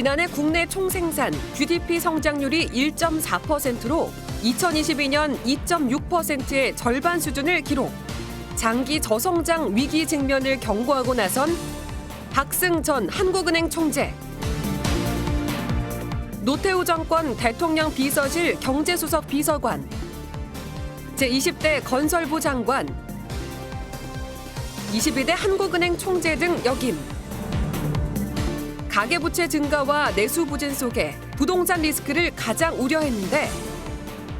지난해 국내 총생산 GDP 성장률이 1.4%로 2022년 2.6%의 절반 수준을 기록. 장기 저성장 위기 직면을 경고하고 나선 박승 전 한국은행 총재. 노태우 정권 대통령 비서실 경제수석 비서관. 제20대 건설부 장관. 22대 한국은행 총재 등 역임. 가계부채 증가와 내수 부진 속에 부동산 리스크를 가장 우려했는데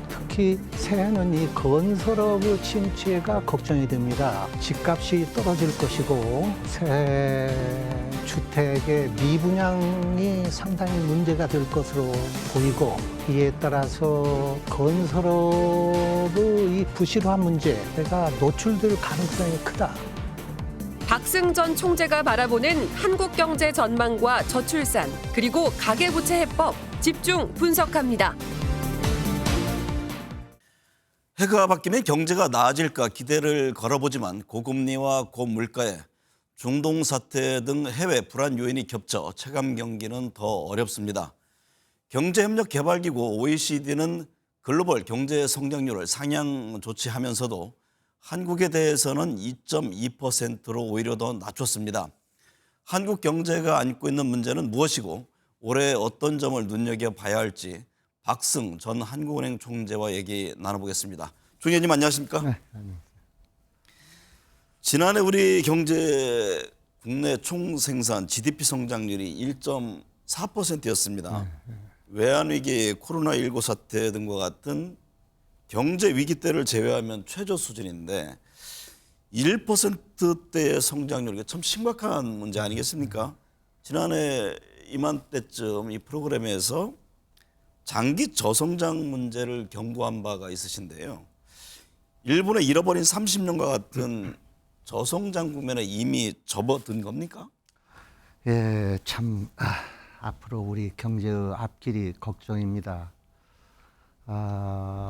특히 새해는 이 건설업 침체가 걱정이 됩니다. 집값이 떨어질 것이고 새 주택의 미분양이 상당히 문제가 될 것으로 보이고 이에 따라서 건설업의 이 부실화 문제가 노출될 가능성이 크다. 박승 전 총재가 바라보는 한국 경제 전망과 저출산 그리고 가계부채 해법 집중 분석합니다. 해가 바뀌면 경제가 나아질까 기대를 걸어보지만 고금리와 고물가에 중동 사태 등 해외 불안 요인이 겹쳐 체감 경기는 더 어렵습니다. 경제협력개발기구 OECD는 글로벌 경제 성장률을 상향 조치하면서도 한국에 대해서는 2.2%로 오히려 더 낮췄습니다. 한국 경제가 안고 있는 문제는 무엇이고 올해 어떤 점을 눈여겨봐야 할지 박승 전 한국은행 총재와 얘기 나눠보겠습니다. 총재님 안녕하십니까? 네, 안녕하세요. 지난해 우리 경제 국내 총생산 GDP 성장률이 1.4%였습니다. 외환위기, 코로나19 사태 등과 같은 경제 위기 때를 제외하면 최저 수준인데 1%대의 성장률, 이게 참 심각한 문제 아니겠습니까? 지난해 이맘때쯤 이 프로그램에서 장기 저성장 문제를 경고한 바가 있으신데요. 일본의 잃어버린 30년과 같은 저성장 국면에 이미 접어든 겁니까? 예, 참 앞으로 우리 경제의 앞길이 걱정입니다.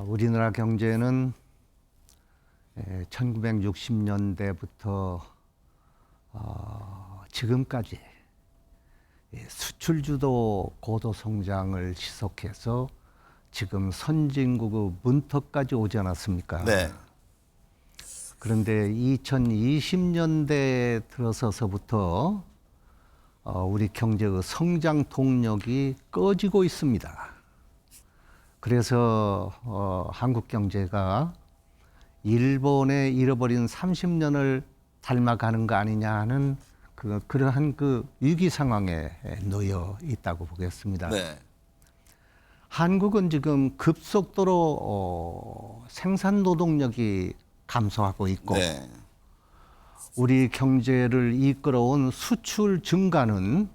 우리나라 경제는 1960년대부터 지금까지 수출주도 고도 성장을 지속해서 지금 선진국의 문턱까지 오지 않았습니까? 네. 그런데 2020년대 들어서서부터 우리 경제의 성장 동력이 꺼지고 있습니다. 그래서 한국 경제가 일본의 잃어버린 30년을 닮아가는 거 아니냐 하는 그러한 위기 상황에 놓여 있다고 보겠습니다. 네. 한국은 지금 급속도로 생산 노동력이 감소하고 있고 네. 우리 경제를 이끌어온 수출 증가는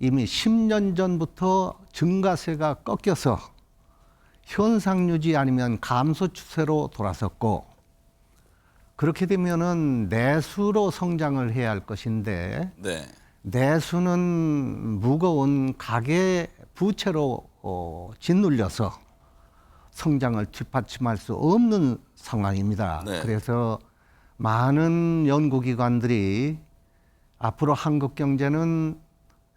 이미 10년 전부터 증가세가 꺾여서 현상 유지 아니면 감소 추세로 돌아섰고 그렇게 되면은 내수로 성장을 해야 할 것인데 네. 내수는 무거운 가계 부채로 짓눌려서 성장을 뒷받침할 수 없는 상황입니다. 네. 그래서 많은 연구기관들이 앞으로 한국 경제는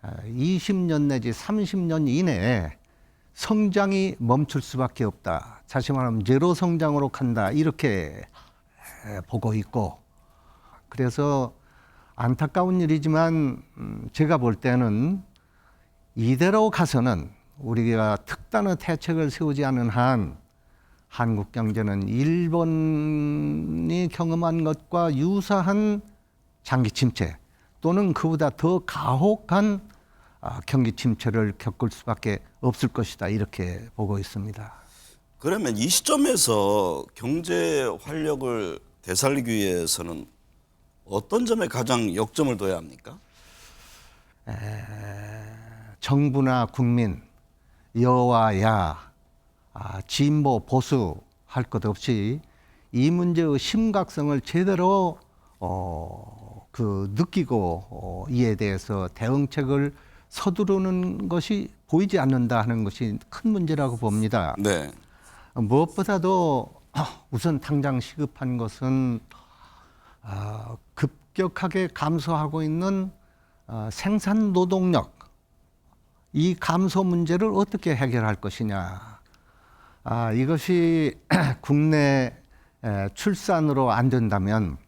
20년 내지 30년 이내에 성장이 멈출 수밖에 없다. 다시 말하면 제로 성장으로 간다. 이렇게 보고 있고 그래서 안타까운 일이지만 제가 볼 때는 이대로 가서는 우리가 특단의 대책을 세우지 않은 한 한국 경제는 일본이 경험한 것과 유사한 장기 침체 또는 그보다 더 가혹한 경기 침체를 겪을 수밖에 없을 것이다. 이렇게 보고 있습니다. 그러면 이 시점에서 경제 활력을 되살리기 위해서는 어떤 점에 가장 역점을 둬야 합니까? 정부나 국민, 여와 야, 진보, 보수 할 것 없이 이 문제의 심각성을 제대로 느끼고 이에 대해서 대응책을 서두르는 것이 보이지 않는다 하는 것이 큰 문제라고 봅니다. 네. 무엇보다도 우선 당장 시급한 것은 급격하게 감소하고 있는 생산 노동력 이 감소 문제를 어떻게 해결할 것이냐. 이것이 국내 출산으로 안 된다면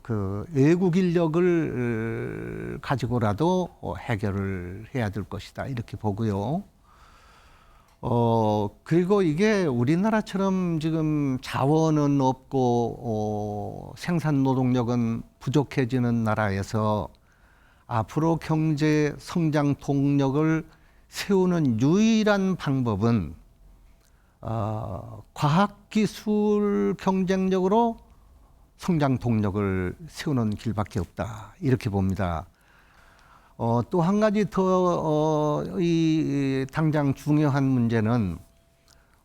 그 외국 인력을 가지고라도 해결을 해야 될 것이다 이렇게 보고요. 그리고 이게 우리나라처럼 지금 자원은 없고 생산 노동력은 부족해지는 나라에서 앞으로 경제 성장 동력을 세우는 유일한 방법은 과학기술 경쟁력으로 성장 동력을 세우는 길밖에 없다 이렇게 봅니다. 또 한 가지 더 당장 중요한 문제는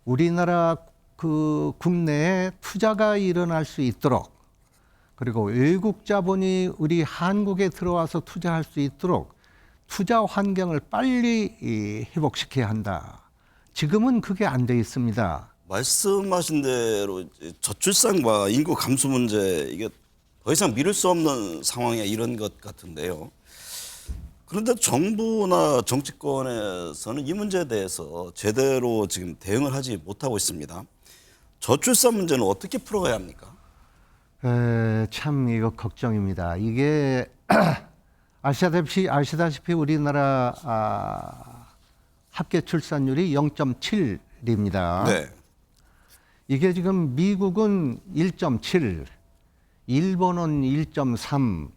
우리나라 그 국내에 투자가 일어날 수 있도록 그리고 외국 자본이 우리 한국에 들어와서 투자할 수 있도록 투자 환경을 빨리 회복시켜야 한다. 지금은 그게 안 돼 있습니다. 말씀하신 대로 이제 저출산과 인구 감소 문제 이게 더 이상 미룰 수 없는 상황이야 이런 것 같은데요. 그런데 정부나 정치권에서는 이 문제에 대해서 제대로 지금 대응을 하지 못하고 있습니다. 저출산 문제는 어떻게 풀어가야 합니까? 참 이거 걱정입니다. 이게 아시다시피 우리나라 합계 출산율이 0.7입니다. 네. 이게 지금 미국은 1.7, 일본은 1.3,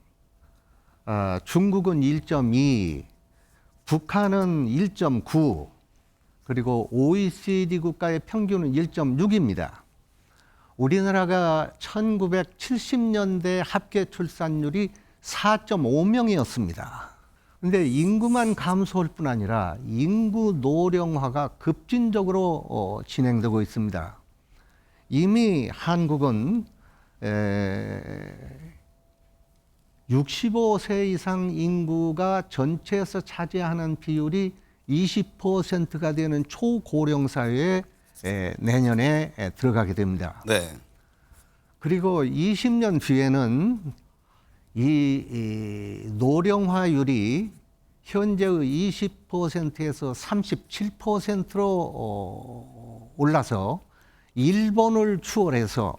중국은 1.2, 북한은 1.9, 그리고 OECD 국가의 평균은 1.6입니다. 우리나라가 1970년대 합계 출산율이 4.5명이었습니다. 그런데 인구만 감소할 뿐 아니라 인구 노령화가 급진적으로 진행되고 있습니다. 이미 한국은 65세 이상 인구가 전체에서 차지하는 비율이 20%가 되는 초고령 사회에 내년에 들어가게 됩니다. 네. 그리고 20년 뒤에는 이 노령화율이 현재의 20%에서 37%로 올라서 일본을 추월해서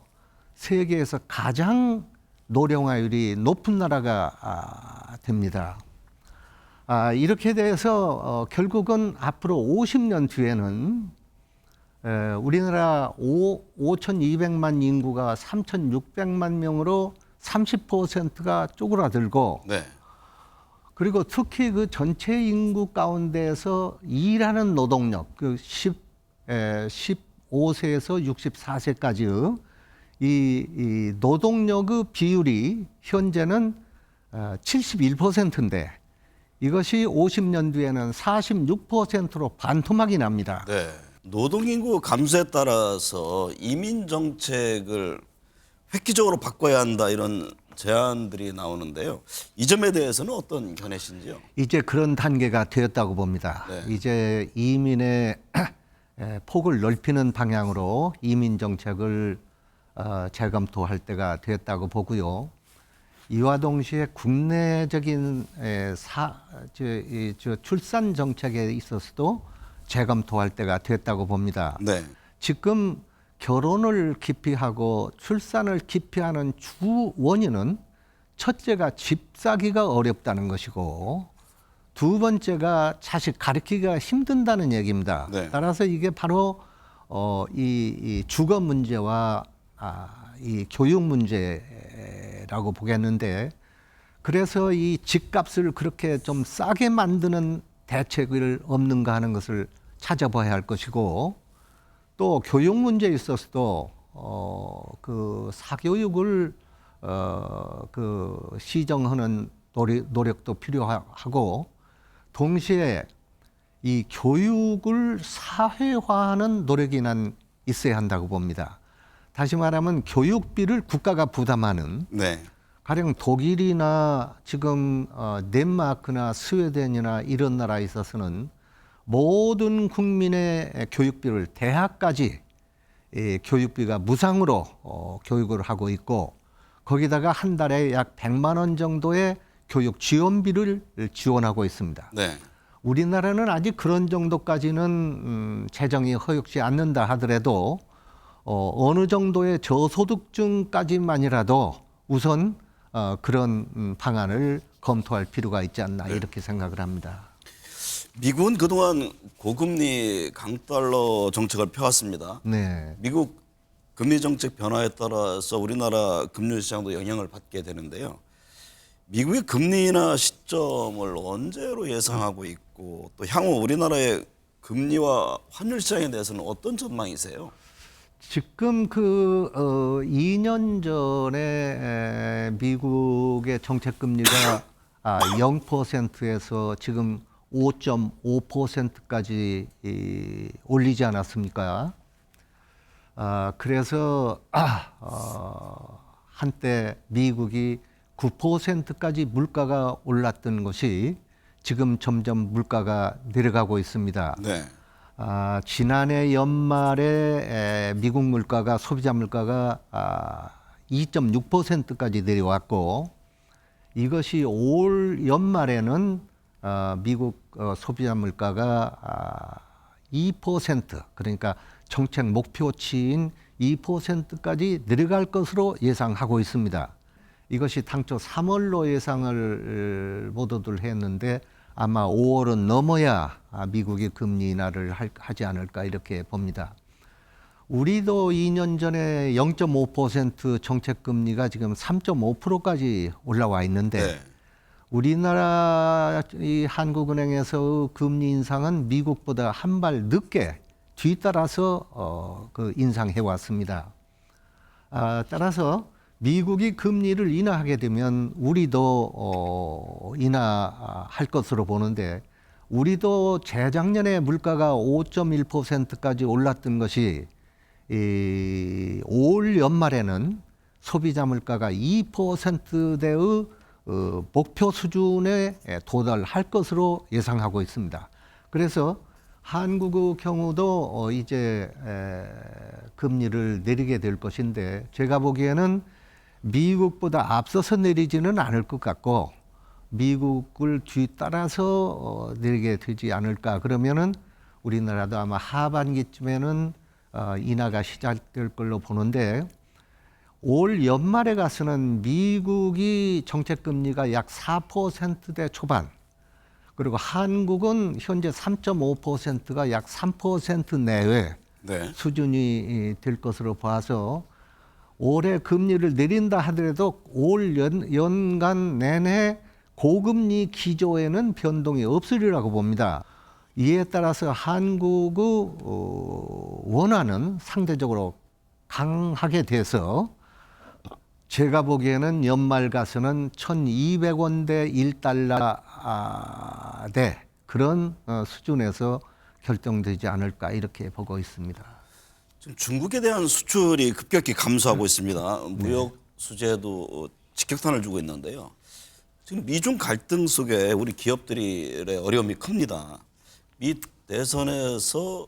세계에서 가장 노령화율이 높은 나라가 됩니다. 이렇게 돼서 결국은 앞으로 50년 뒤에는 우리나라 5,200만 인구가 3,600만 명으로 30%가 쪼그라들고 네. 그리고 특히 그 전체 인구 가운데서 일하는 노동력, 그 15세에서 64세까지 이 노동력의 비율이 현재는 71%인데 이것이 50년 뒤에는 46%로 반토막이 납니다. 네. 노동인구 감소에 따라서 이민 정책을 획기적으로 바꿔야 한다 이런 제안들이 나오는데요. 이 점에 대해서는 어떤 견해신지요? 이제 그런 단계가 되었다고 봅니다. 네. 이제 이민의 폭을 넓히는 방향으로 이민 정책을 재검토할 때가 되었다고 보고요. 이와 동시에 국내적인 출산 정책에 있어서도 재검토할 때가 됐다고 봅니다. 네. 지금 결혼을 기피하고 출산을 기피하는 주 원인은 첫째가 집 사기가 어렵다는 것이고 두 번째가 자식 가르치기가 힘든다는 얘기입니다. 네. 따라서 이게 바로 이 주거 문제와 이 교육 문제라고 보겠는데 그래서 이 집값을 그렇게 좀 싸게 만드는 대책을 없는가 하는 것을 찾아봐야 할 것이고 또 교육 문제에 있어서도 그 사교육을 그 시정하는 노력도 필요하고 동시에 이 교육을 사회화하는 노력이 난 있어야 한다고 봅니다. 다시 말하면 교육비를 국가가 부담하는 네. 가령 독일이나 지금 덴마크나 스웨덴이나 이런 나라에 있어서는 모든 국민의 교육비를 대학까지 교육비가 무상으로 교육을 하고 있고 거기다가 한 달에 약 100만 원 정도의 교육 지원비를 지원하고 있습니다. 네. 우리나라는 아직 그런 정도까지는 재정이 허용치 않는다 하더라도 어느 정도의 저소득층까지만이라도 우선 그런 방안을 검토할 필요가 있지 않나 이렇게 생각을 합니다. 미국은 그동안 고금리 강달러 정책을 펴왔습니다. 네. 미국 금리 정책 변화에 따라서 우리나라 금융 시장도 영향을 받게 되는데요. 미국의 금리 인하 시점을 언제로 예상하고 있고 또 향후 우리나라의 금리와 환율 시장에 대해서는 어떤 전망이세요? 지금 2년 전에 미국의 정책 금리가 0%에서 지금 5.5%까지 올리지 않았습니까? 그래서 한때 미국이 9%까지 물가가 올랐던 것이 지금 점점 물가가 내려가고 있습니다. 네. 지난해 연말에 미국 물가가 소비자 물가가 2.6%까지 내려왔고 이것이 올 연말에는 미국 소비자 물가가 2% 그러니까 정책 목표치인 2%까지 내려갈 것으로 예상하고 있습니다. 이것이 당초 3월로 예상을 모두들 했는데 아마 5월은 넘어야 미국이 금리 인하를 하지 않을까 이렇게 봅니다. 우리도 2년 전에 0.5% 정책 금리가 지금 3.5%까지 올라와 있는데 네. 우리나라 이 한국은행에서 금리 인상은 미국보다 한 발 늦게 뒤따라서 인상해 왔습니다. 따라서 미국이 금리를 인하하게 되면 우리도 인하할 것으로 보는데 우리도 재작년에 물가가 5.1%까지 올랐던 것이 올 연말에는 소비자 물가가 2%대의 목표 수준에 도달할 것으로 예상하고 있습니다. 그래서 한국의 경우도 이제 금리를 내리게 될 것인데 제가 보기에는 미국보다 앞서서 내리지는 않을 것 같고 미국을 뒤따라서 내리게 되지 않을까. 그러면은 우리나라도 아마 하반기쯤에는 인하가 시작될 걸로 보는데 올 연말에 가서는 미국이 정책 금리가 약 4%대 초반 그리고 한국은 현재 3.5%가 약 3% 내외 네. 수준이 될 것으로 봐서 올해 금리를 내린다 하더라도 올 연간 내내 고금리 기조에는 변동이 없으리라고 봅니다. 이에 따라서 한국의 원화는 상대적으로 강하게 돼서 제가 보기에는 연말 가서는 1,200원대 1달러 대 그런 수준에서 결정되지 않을까 이렇게 보고 있습니다. 지금 중국에 대한 수출이 급격히 감소하고 있습니다. 무역 수제도 직격탄을 주고 있는데요. 지금 미중 갈등 속에 우리 기업들의 어려움이 큽니다. 미 대선에서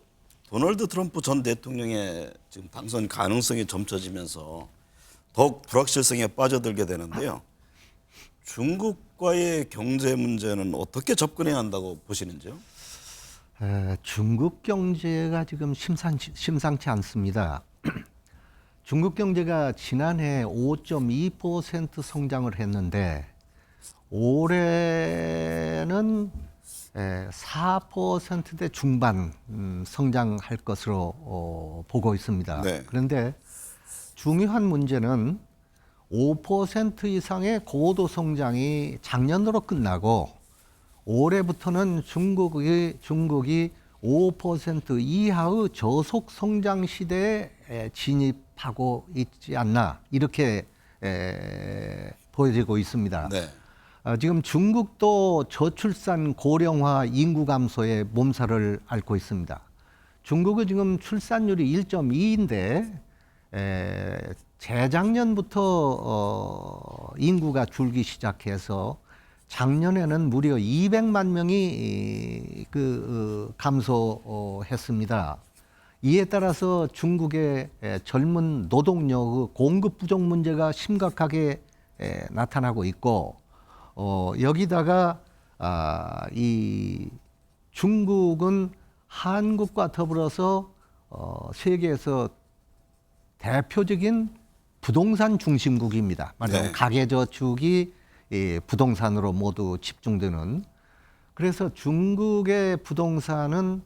도널드 트럼프 전 대통령의 지금 당선 가능성이 점쳐지면서 더욱 불확실성에 빠져들게 되는데요. 중국과의 경제 문제는 어떻게 접근해야 한다고 보시는지요? 중국 경제가 지금 심상치 않습니다. 중국 경제가 지난해 5.2% 성장을 했는데 올해는 4%대 중반 성장할 것으로 보고 있습니다. 네. 그런데 중요한 문제는 5% 이상의 고도 성장이 작년으로 끝나고 올해부터는 중국이 5% 이하의 저속 성장 시대에 진입하고 있지 않나 이렇게 보여지고 있습니다. 네. 지금 중국도 저출산 고령화 인구 감소에 몸살을 앓고 있습니다. 중국은 지금 출산율이 1.2인데 재작년부터 인구가 줄기 시작해서 작년에는 무려 200만 명이 감소했습니다. 이에 따라서 중국의 젊은 노동력 공급 부족 문제가 심각하게 나타나고 있고 여기다가 이 중국은 한국과 더불어서 세계에서 대표적인 부동산 중심국입니다. 말하자면 네. 가계저축이 부동산으로 모두 집중되는. 그래서 중국의 부동산은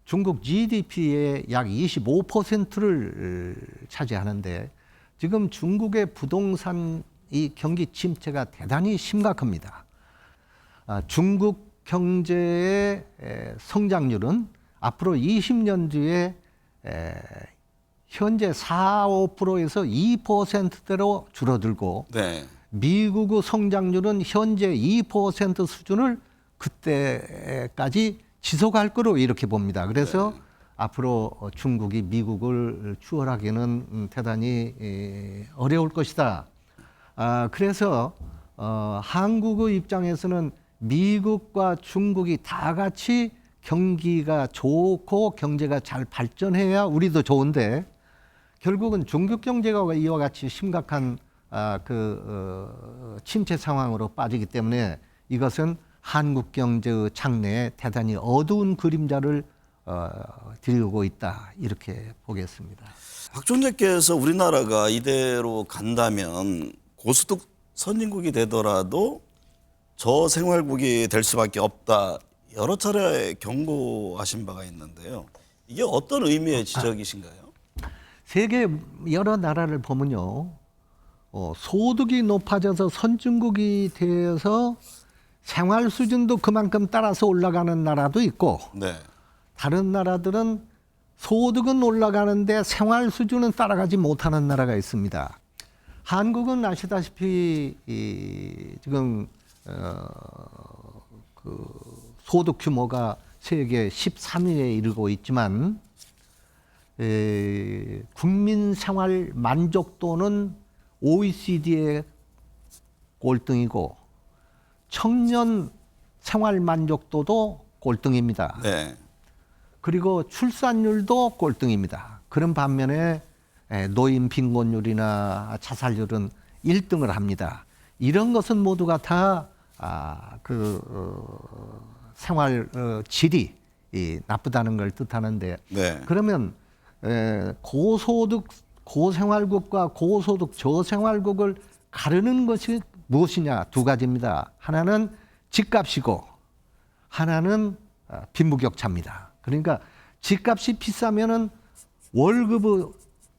중국 GDP의 약 25%를 차지하는데 지금 중국의 부동산 이 경기 침체가 대단히 심각합니다. 중국 경제의 성장률은 앞으로 20년 뒤에 현재 4, 5%에서 2%대로 줄어들고 네. 미국의 성장률은 현재 2% 수준을 그때까지 지속할 거로 이렇게 봅니다. 그래서 앞으로 중국이 미국을 추월하기는 대단히 어려울 것이다. 그래서 한국의 입장에서는 미국과 중국이 다 같이 경기가 좋고 경제가 잘 발전해야 우리도 좋은데 결국은 중국 경제가 이와 같이 심각한 침체 상황으로 빠지기 때문에 이것은 한국 경제의 장래에 대단히 어두운 그림자를 드리고 있다 이렇게 보겠습니다. 박종재께서 우리나라가 이대로 간다면 고소득 선진국이 되더라도 저생활국이 될 수밖에 없다. 여러 차례 경고하신 바가 있는데요. 이게 어떤 의미의 지적이신가요? 세계 여러 나라를 보면요. 소득이 높아져서 선진국이 되어서 생활 수준도 그만큼 따라서 올라가는 나라도 있고 네. 다른 나라들은 소득은 올라가는데 생활 수준은 따라가지 못하는 나라가 있습니다. 한국은 아시다시피 지금 소득 규모가 세계 13위에 이르고 있지만 국민 생활 만족도는 OECD의 꼴등이고 청년 생활 만족도도 꼴등입니다. 네. 그리고 출산율도 꼴등입니다. 그런 반면에 노인 빈곤율이나 자살률은 1등을 합니다. 이런 것은 모두가 다 생활 질이 나쁘다는 걸 뜻하는데 네. 그러면 고소득 고생활국과 고소득 저생활국을 가르는 것이 무엇이냐? 두 가지입니다. 하나는 집값이고 하나는 빈부격차입니다. 그러니까 집값이 비싸면은 월급의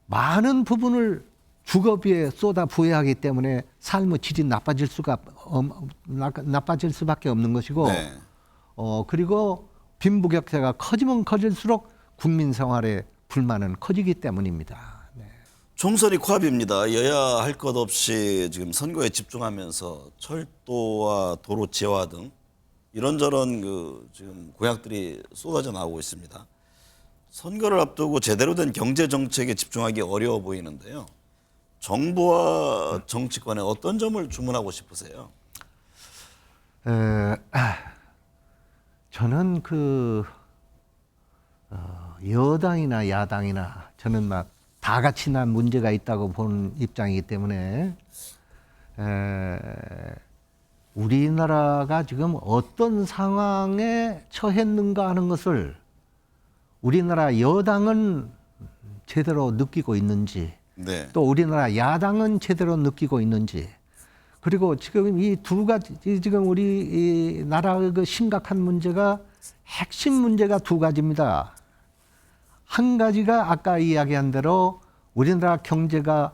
많은 부분을 주거비에 쏟아 부어야 하기 때문에 삶의 질이 나빠질 수밖에 없는 것이고 네. 그리고 빈부격차가 커지면 커질수록 국민 생활의 불만은 커지기 때문입니다. 네. 총선이 코앞입니다. 여야 할 것 없이 지금 선거에 집중하면서 철도와 도로 재화 등 이런저런 지금 공약들이 쏟아져 나오고 있습니다. 선거를 앞두고 제대로 된 경제 정책에 집중하기 어려워 보이는데요. 정부와 정치권에 어떤 점을 주문하고 싶으세요? 저는 여당이나 야당이나 저는 막 다 같이 난 문제가 있다고 보는 입장이기 때문에 우리나라가 지금 어떤 상황에 처했는가 하는 것을 우리나라 여당은 제대로 느끼고 있는지 네. 또 우리나라 야당은 제대로 느끼고 있는지 그리고 지금 이 두 가지 지금 우리 이 나라의 그 심각한 문제가 핵심 문제가 두 가지입니다. 한 가지가 아까 이야기한 대로 우리나라 경제가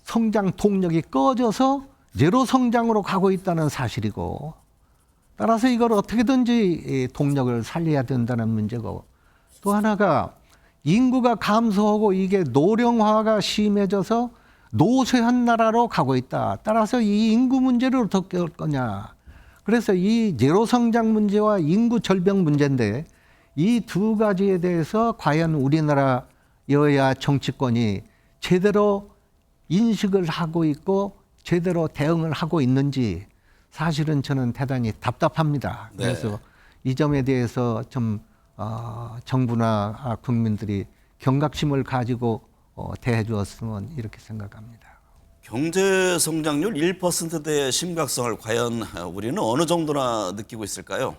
성장 동력이 꺼져서 제로 성장으로 가고 있다는 사실이고 따라서 이걸 어떻게든지 동력을 살려야 된다는 문제고 또 하나가 인구가 감소하고 이게 노령화가 심해져서 노쇠한 나라로 가고 있다. 따라서 이 인구 문제를 어떻게 할 거냐. 그래서 이 제로 성장 문제와 인구 절벽 문제인데 이 두 가지에 대해서 과연 우리나라 여야 정치권이 제대로 인식을 하고 있고 제대로 대응을 하고 있는지 사실은 저는 대단히 답답합니다. 네. 그래서 이 점에 대해서 좀 정부나 국민들이 경각심을 가지고 대해 주었으면 이렇게 생각합니다. 경제 성장률 1%대의 심각성을 과연 우리는 어느 정도나 느끼고 있을까요?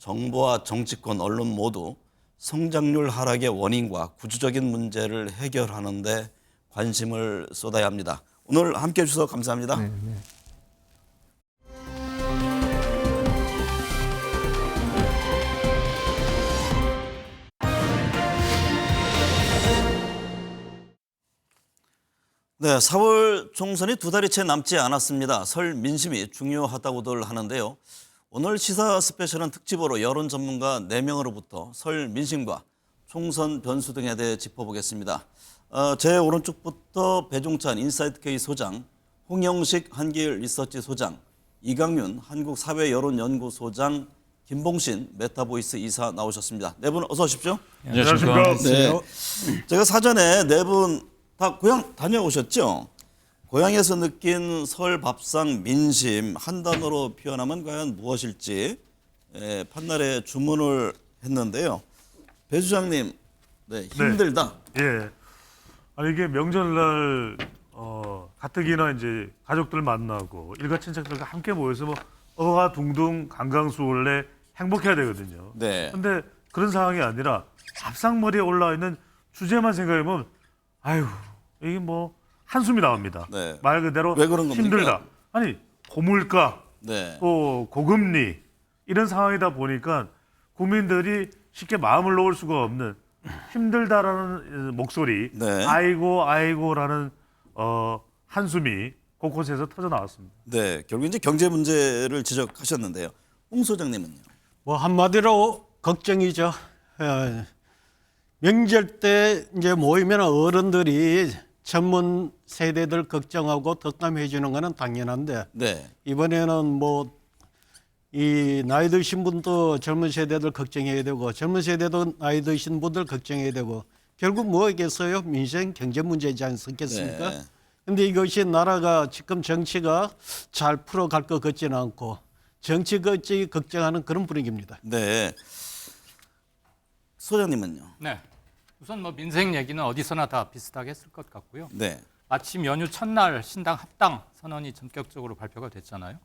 정부와 정치권, 언론 모두 성장률 하락의 원인과 구조적인 문제를 해결하는 데 관심을 쏟아야 합니다. 오늘 함께해 주셔서 감사합니다. 네, 네. 네, 4월 총선이 두 달이 채 남지 않았습니다. 설 민심이 중요하다고들 하는데요. 오늘 시사 스페셜은 특집으로 여론 전문가 4명으로부터 설 민심과 총선 변수 등에 대해 짚어보겠습니다. 제 오른쪽부터 배종찬 인사이트K 소장, 홍영식 한길 리서치 소장, 이강윤 한국사회여론연구소장, 김봉신 메타보이스 이사 나오셨습니다. 네 분 어서 오십시오. 안녕하십니까. 네, 제가 사전에 네 분 다 고향 다녀오셨죠? 고향에서 느낀 설 밥상 민심 한 단어로 표현하면 과연 무엇일지 판단에 주문을 했는데요. 배 수장님, 네, 힘들다. 예. 아니 이게 명절날 가뜩이나 이제 가족들 만나고 일가 친척들과 함께 모여서 뭐 어가 둥둥 강강수월래 행복해야 되거든요. 네. 근데 그런 상황이 아니라 밥상머리에 올라와 있는 주제만 생각해보면 아유 이게 뭐 한숨이 나옵니다. 네. 말 그대로 왜 그런 겁니까? 힘들다. 아니 고물가 네. 또 고금리 이런 상황이다 보니까 국민들이 쉽게 마음을 놓을 수가 없는 힘들다라는 목소리, 네. 아이고라는 한숨이 곳곳에서 터져 나왔습니다. 네, 결국 이제 경제 문제를 지적하셨는데요. 홍 소장님은요? 뭐 한마디로 걱정이죠. 명절 때 이제 모이면 어른들이 전문 세대들 걱정하고 덕담해 주는 거는 당연한데 네. 이번에는 뭐 이 나이 드신 분도 젊은 세대들 걱정해야 되고 젊은 세대도 나이 드신 분들 걱정해야 되고 결국 뭐겠어요? 민생 경제 문제지 않겠습니까? 네. 근데 이것이 나라가 지금 정치가 잘 풀어갈 것 같지는 않고 정치 걱정하는 그런 분위기입니다. 네. 소장님은요? 네. 우선 뭐 민생 얘기는 어디서나 다 비슷하게 했을 것 같고요. 네. 마침 연휴 첫날 신당 합당 선언이 전격적으로 발표가 됐잖아요.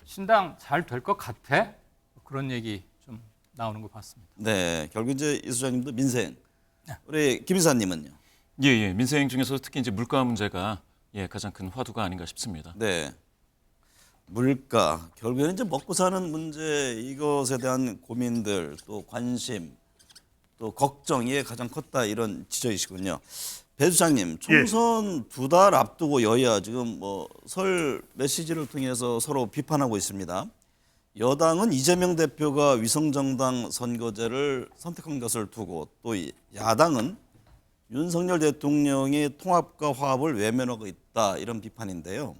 신당 잘 될 것 같아? 그런 얘기 좀 나오는 거 봤습니다. 네. 결국 이제 이 소장님도 민생. 우리 김 이사님은요? 예. 민생 중에서 특히 이제 물가 문제가 가장 큰 화두가 아닌가 싶습니다. 네. 물가. 결국에는 이제 먹고 사는 문제 이것에 대한 고민들 또 관심 또 걱정이 가장 컸다 이런 지적이시군요. 배 수장님, 총선 두 달 앞두고 여야 지금 뭐 설 메시지를 통해서 서로 비판하고 있습니다. 여당은 이재명 대표가 위성정당 선거제를 선택한 것을 두고 또 야당은 윤석열 대통령이 통합과 화합을 외면하고 있다 이런 비판인데요.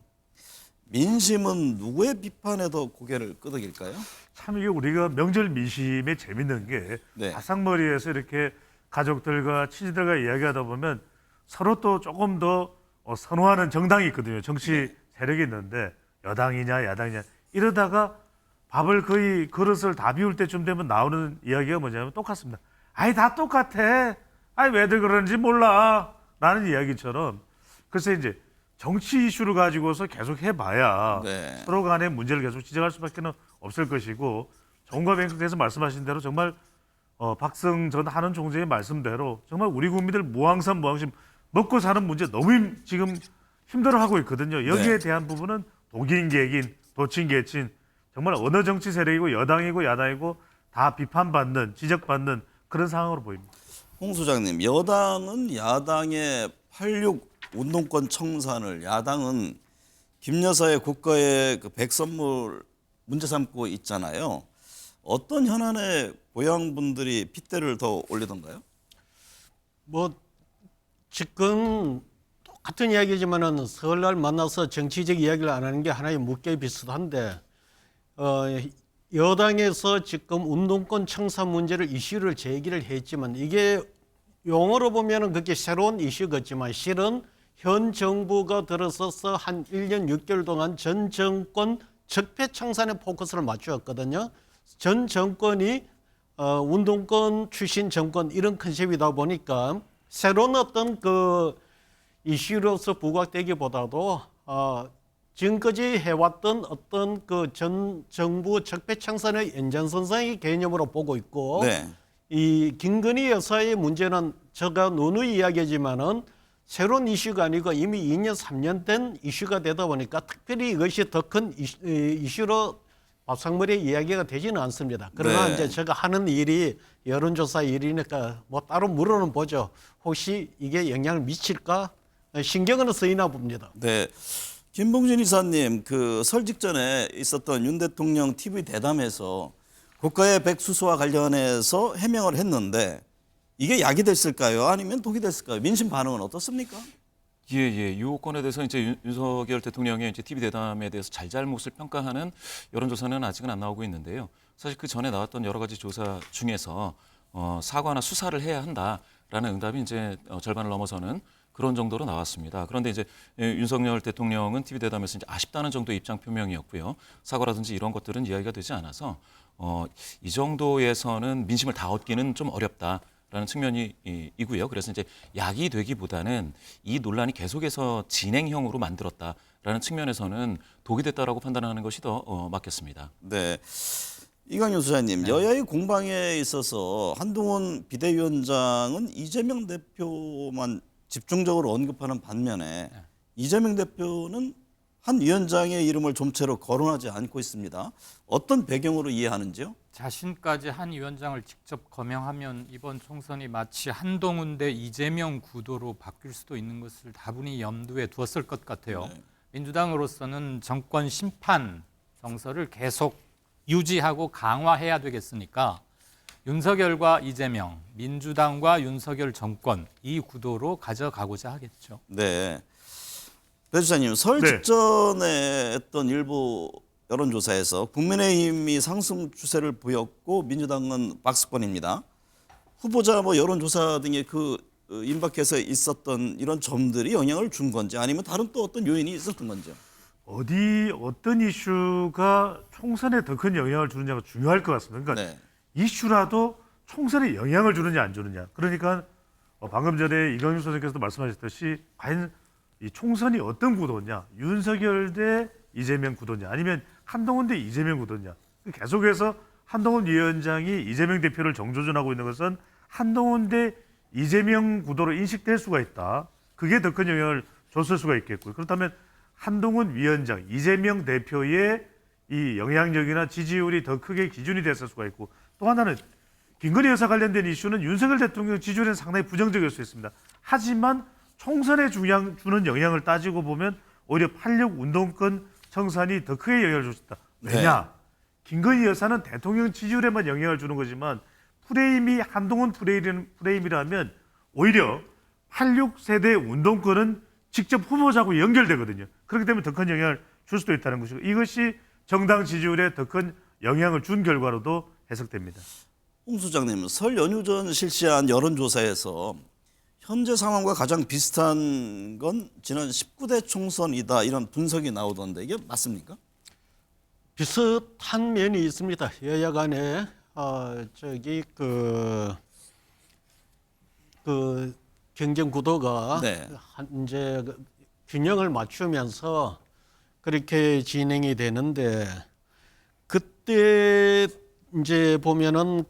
민심은 누구의 비판에 더 고개를 끄덕일까요? 참 이게 우리가 명절 민심에 재밌는 게 네. 밥상머리에서 이렇게 가족들과 친지들과 이야기하다 보면 서로 또 조금 더 선호하는 정당이 있거든요. 정치 세력이 있는데 여당이냐 야당이냐 이러다가 밥을 거의 그릇을 다 비울 때쯤 되면 나오는 이야기가 뭐냐면 똑같습니다. 아이 다 똑같아. 아이 왜들 그러는지 몰라. 라는 이야기처럼 글쎄 이제 정치 이슈를 가지고서 계속 해봐야 네. 서로 간의 문제를 계속 지적할 수밖에 없을 것이고 정과 맹국에서 말씀하신 대로 정말 박성 전 한은 총재의 말씀대로 정말 우리 국민들 무항산 무항심 먹고 사는 문제 너무 지금 힘들어하고 있거든요. 여기에 네. 대한 부분은 독인 개긴 도친 개친 정말 어느 정치 세력이고 여당이고 야당이고 다 비판받는 지적받는 그런 상황으로 보입니다. 홍 소장님, 여당은 야당의 86 운동권 청산을 야당은 김 여사의 국가의 그 백선물 문제 삼고 있잖아요. 어떤 현안에 고향 분들이 핏대를 더 올리던가요? 뭐 지금 똑같은 이야기지만은 설날 만나서 정치적 이야기를 안 하는 게 하나의 묻게 비슷한데 여당에서 지금 운동권 청산 문제를 이슈를 제기를 했지만 이게 용어로 보면은 그게 새로운 이슈 같지만 실은 현 정부가 들어서서 한 1년 6개월 동안 전 정권 적폐 청산에 포커스를 맞추었거든요. 전 정권이 운동권 출신 정권 이런 컨셉이다 보니까 새로운 어떤 그 이슈로서 부각되기보다도 지금까지 해왔던 어떤 그 전 정부 적폐청산의 연장선상의 개념으로 보고 있고 네. 이 김건희 여사의 문제는 제가 누누이 이야기하지만은 새로운 이슈가 아니고 이미 2년, 3년 된 이슈가 되다 보니까 특별히 이것이 더 큰 이슈로 밥상머리에 이야기가 되지는 않습니다. 그러나 네. 이제 제가 하는 일이 여론조사 일이니까 뭐 따로 물어는 보죠. 혹시 이게 영향을 미칠까? 신경은 쓰이나 봅니다. 네. 김봉준 이사님, 그 설 직전에 있었던 윤 대통령 TV 대담에서 고가의 백수수와 관련해서 해명을 했는데 이게 약이 됐을까요? 아니면 독이 됐을까요? 민심 반응은 어떻습니까? 예, 이 건에 대해서 이제 윤석열 대통령의 이제 TV 대담에 대해서 잘잘못을 평가하는 여론조사는 아직은 안 나오고 있는데요. 사실 그 전에 나왔던 여러 가지 조사 중에서 사과나 수사를 해야 한다라는 응답이 이제 절반을 넘어서는 그런 정도로 나왔습니다. 그런데 이제 윤석열 대통령은 TV 대담에서 이제 아쉽다는 정도의 입장 표명이었고요. 사과라든지 이런 것들은 이야기가 되지 않아서 이 정도에서는 민심을 다 얻기는 좀 어렵다라는 측면이 이고요. 그래서 이제 약이 되기보다는 이 논란이 계속해서 진행형으로 만들었다라는 측면에서는 독이 됐다라고 판단하는 것이 더 맞겠습니다. 네. 이강윤 소장님, 여야의 공방에 있어서 한동훈 비대위원장은 이재명 대표만 집중적으로 언급하는 반면에 이재명 대표는 한 위원장의 이름을 좀채로 거론하지 않고 있습니다. 어떤 배경으로 이해하는지요? 자신까지 한 위원장을 직접 거명하면 이번 총선이 마치 한동훈 대 이재명 구도로 바뀔 수도 있는 것을 다분히 염두에 두었을 것 같아요. 네. 민주당으로서는 정권 심판 정서를 계속 유지하고 강화해야 되겠으니까 윤석열과 이재명, 민주당과 윤석열 정권 이 구도로 가져가고자 하겠죠. 네. 배 주사님, 설 네. 직전에 했던 일부 여론조사에서 국민의힘이 상승 추세를 보였고 민주당은 박스권입니다. 후보자 여론조사 등의 그 임박해서 있었던 이런 점들이 영향을 준 건지 아니면 다른 또 어떤 요인이 있었던 건지요? 어떤 이슈가 총선에 더 큰 영향을 주느냐가 중요할 것 같습니다. 그러니까 네. 이슈라도 총선에 영향을 주느냐 안 주느냐. 그러니까 방금 전에 이강윤 선생님께서도 말씀하셨듯이 과연 이 총선이 어떤 구도냐, 윤석열 대 이재명 구도냐, 아니면 한동훈 대 이재명 구도냐. 계속해서 한동훈 위원장이 이재명 대표를 정조준하고 있는 것은 한동훈 대 이재명 구도로 인식될 수가 있다. 그게 더 큰 영향을 줬을 수가 있겠고요. 그렇다면 한동훈 위원장, 이재명 대표의 이 영향력이나 지지율이 더 크게 기준이 됐을 수가 있고, 또 하나는 김건희 여사 관련된 이슈는 윤석열 대통령 지지율에는 상당히 부정적일 수 있습니다. 하지만 총선에 주는 영향을 따지고 보면 오히려 8.6 운동권 청산이 더 크게 영향을 줄 수 있다. 왜냐? 김건희 여사는 대통령 지지율에만 영향을 주는 거지만 프레임이 한동훈 프레임이라면 오히려 8.6 세대 운동권은 직접 후보자하고 연결되거든요. 그렇기 때문에 더 큰 영향을 줄 수도 있다는 것이고, 이것이 정당 지지율에 더 큰 영향을 준 결과로도 해석됩니다. 홍 소장님, 설 연휴 전 실시한 여론조사에서 현재 상황과 가장 비슷한 건 지난 19대 총선이다 이런 분석이 나오던데 이게 맞습니까? 비슷한 면이 있습니다. 여야 간에 그 경쟁 구도가 네. 이제 균형을 맞추면서 그렇게 진행이 되는데, 그때 이제 보면은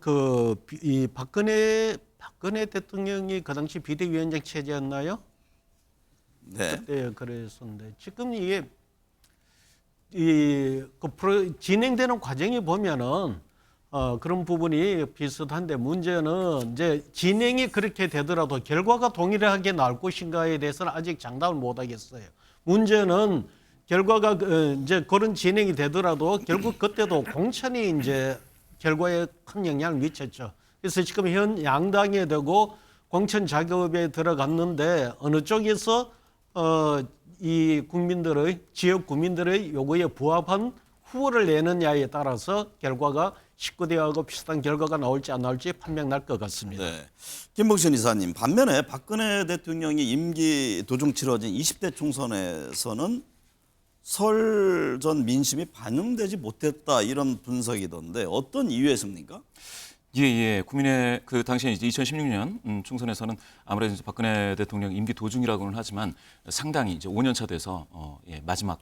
이 박근혜 대통령이 그 당시 비대위원장 체제였나요? 네. 그때 그랬었는데 지금 이게 진행되는 과정이 보면은 그런 부분이 비슷한데, 문제는 이제 진행이 그렇게 되더라도 결과가 동일하게 나올 것인가에 대해서는 아직 장담을 못 하겠어요. 문제는 결과가 이제 그런 진행이 되더라도 결국 그때도 공천이 이제 결과에 큰 영향을 미쳤죠. 그래서 지금 현 양당에 되고 공천 작업에 들어갔는데 어느 쪽에서 이 지역 국민들의 요구에 부합한 후보를 내느냐에 따라서 결과가 19대하고 비슷한 결과가 나올지 안 나올지 판명 날 것 같습니다. 네. 김봉신 이사님, 반면에 박근혜 대통령이 임기 도중 치러진 20대 총선에서는 설 전 민심이 반영되지 못했다 이런 분석이던데 어떤 이유에서입니까? 국민의 그 당시에 이제 2016년 총선에서는 아무래도 이제 박근혜 대통령 임기 도중이라고는 하지만 상당히 이제 5년 차 돼서 마지막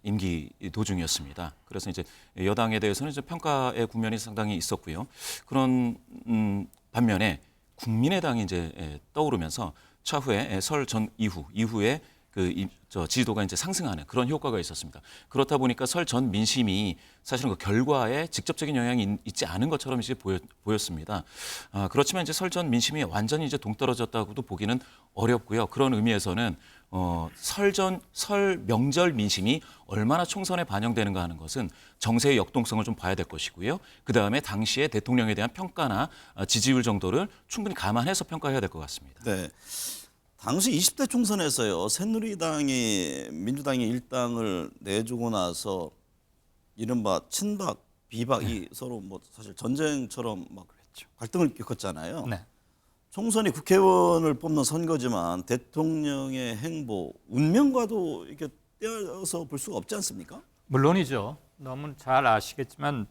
임기 도중이었습니다. 그래서 이제 여당에 대해서는 이제 평가의 국면이 상당히 있었고요. 그런 반면에 국민의당이 이제 떠오르면서 차후에 설 전 이후에 지지도가 이제 상승하는 그런 효과가 있었습니다. 그렇다 보니까 설 전 민심이 사실은 그 결과에 직접적인 영향이 있지 않은 것처럼 이제 보였습니다. 그렇지만 이제 설 전 민심이 완전히 이제 동떨어졌다고도 보기는 어렵고요. 그런 의미에서는 설 명절 민심이 얼마나 총선에 반영되는가 하는 것은 정세의 역동성을 좀 봐야 될 것이고요. 그 다음에 당시의 대통령에 대한 평가나 지지율 정도를 충분히 감안해서 평가해야 될 것 같습니다. 네. 당시 20대 총선에서요. 새누리당이 민주당이 일당을 내주고 나서 이른바 친박, 비박이 서로 뭐 사실 전쟁처럼 막 갈등을 겪었잖아요. 네. 총선이 국회의원을 뽑는 선거지만 대통령의 행보, 운명과도 이렇게 떼어서 볼 수가 없지 않습니까? 물론이죠. 너무 잘 아시겠지만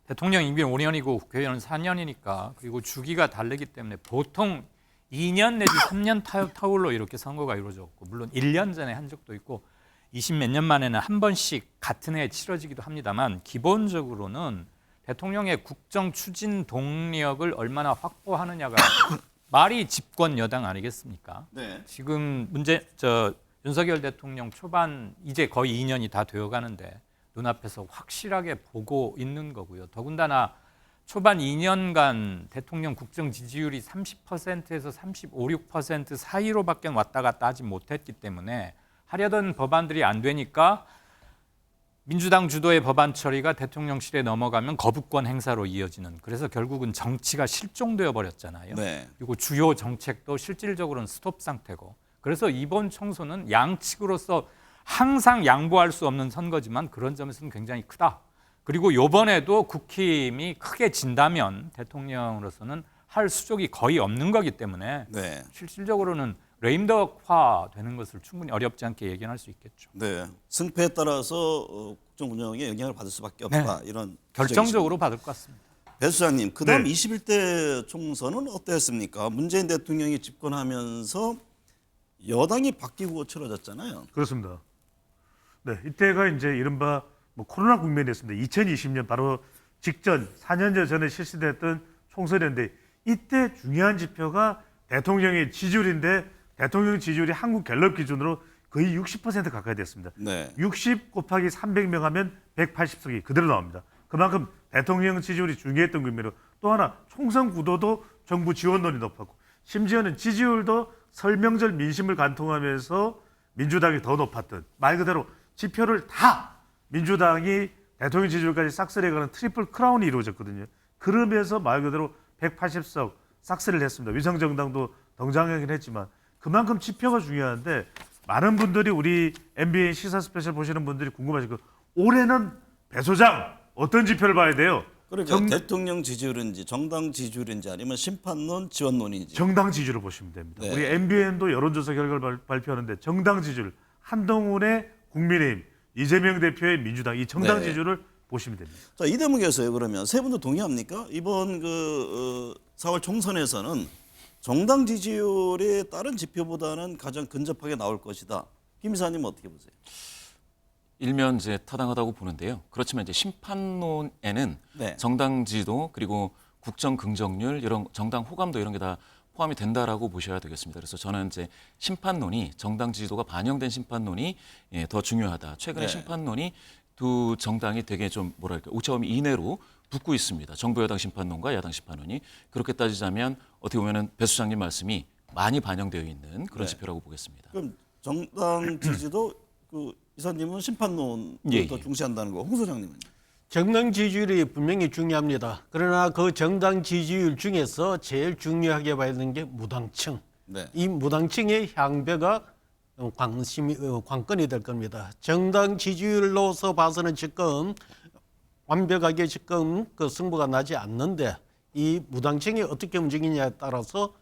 대통령 임기 5년이고 국회의원은 4년이니까 그리고 주기가 다르기 때문에 보통 2년 내지 3년 타울로 이렇게 선거가 이루어졌고 물론 1년 전에 한 적도 있고 20 몇 년 만에는 한 번씩 같은 해에 치러지기도 합니다만 기본적으로는 대통령의 국정 추진 동력을 얼마나 확보하느냐가 말이 집권 여당 아니겠습니까? 네. 지금 윤석열 대통령 초반 이제 거의 2년이 다 되어가는데 눈앞에서 확실하게 보고 있는 거고요. 더군다나 초반 2년간 대통령 국정 지지율이 30%에서 35, 6% 사이로밖에 왔다 갔다 하지 못했기 때문에 하려던 법안들이 안 되니까 민주당 주도의 법안 처리가 대통령실에 넘어가면 거부권 행사로 이어지는 그래서 결국은 정치가 실종되어 버렸잖아요. 네. 그리고 주요 정책도 실질적으로는 스톱 상태고 그래서 이번 총선은 양측으로서 항상 양보할 수 없는 선거지만 그런 점에서는 굉장히 크다. 그리고 이번에도 국힘이 크게 진다면 대통령으로서는 할 수족이 거의 없는 거기 때문에 네. 실질적으로는 레임덕화 되는 것을 충분히 어렵지 않게 예견할 수 있겠죠. 네. 승패에 따라서 국정 운영에 영향을 받을 수밖에 없다. 이런 결정적으로 받을 것 같습니다. 배 수장님, 그다음 네. 21대 총선은 어땠습니까? 문재인 대통령이 집권하면서 여당이 바뀌고 치러졌잖아요. 그렇습니다. 네, 이때가 이제 이른바 뭐 코로나 국면이었습니다. 2020년 바로 직전 4년여 전에 실시됐던 총선이었는데 이때 중요한 지표가 대통령의 지지율인데 대통령 지지율이 한국 갤럽 기준으로 거의 60% 가까이 됐습니다. 네. 60 곱하기 300명 하면 180석이 그대로 나옵니다. 그만큼 대통령 지지율이 중요했던 의미로 또 하나 총선 구도도 정부 지원론이 높았고 심지어는 지지율도 설명절 민심을 관통하면서 민주당이 더 높았던 말 그대로 지표를 다 민주당이 대통령 지지율까지 싹쓸이해가는 트리플 크라운이 이루어졌거든요. 그러면서 말 그대로 180석 싹쓸이를 했습니다. 위성정당도 등장하긴 했지만 그만큼 지표가 중요한데 많은 분들이 우리 MBN 시사 스페셜 보시는 분들이 궁금하실 거예요. 올해는 배 소장 어떤 지표를 봐야 돼요? 그러니까 대통령 지지율인지 정당 지지율인지 아니면 심판론 지원론인지. 정당 지지율을 보시면 됩니다. 네. 우리 MBN도 여론조사 결과를 발표하는데 정당 지지율 한동훈의 국민의힘 이재명 대표의 민주당 이 정당 네. 지지율을 보시면 됩니다. 자, 이 대목에서요. 그러면 세 분도 동의합니까? 이번 4월 총선에서는 정당 지지율이 다른 지표보다는 가장 근접하게 나올 것이다. 김 이사님 어떻게 보세요? 일면 이제 타당하다고 보는데요. 그렇지만 이제 심판론에는 네. 정당 지도 그리고 국정 긍정률 이런 정당 호감도 이런 게 다 포함이 된다라고 보셔야 되겠습니다. 그래서 저는 이제 심판론이 정당 지지도가 반영된 심판론이 더 중요하다. 최근에 네. 심판론이 두 정당이 되게 좀 뭐랄까 오차범위 이내로 붙고 있습니다. 정부 여당 심판론과 야당 심판론이 그렇게 따지자면 어떻게 보면은 배 수장님 말씀이 많이 반영되어 있는 그런 네. 지표라고 보겠습니다. 그럼 정당 지지도 이사님은 심판론을 예, 더 예. 중시한다는 거. 홍 소장님은? 정당 지지율이 분명히 중요합니다. 그러나 그 정당 지지율 중에서 제일 중요하게 봐야 되는 게 무당층. 네. 이 무당층의 향배가 관건이 될 겁니다. 정당 지지율로서 봐서는 지금 완벽하게 지금 그 승부가 나지 않는데 이 무당층이 어떻게 움직이냐에 따라서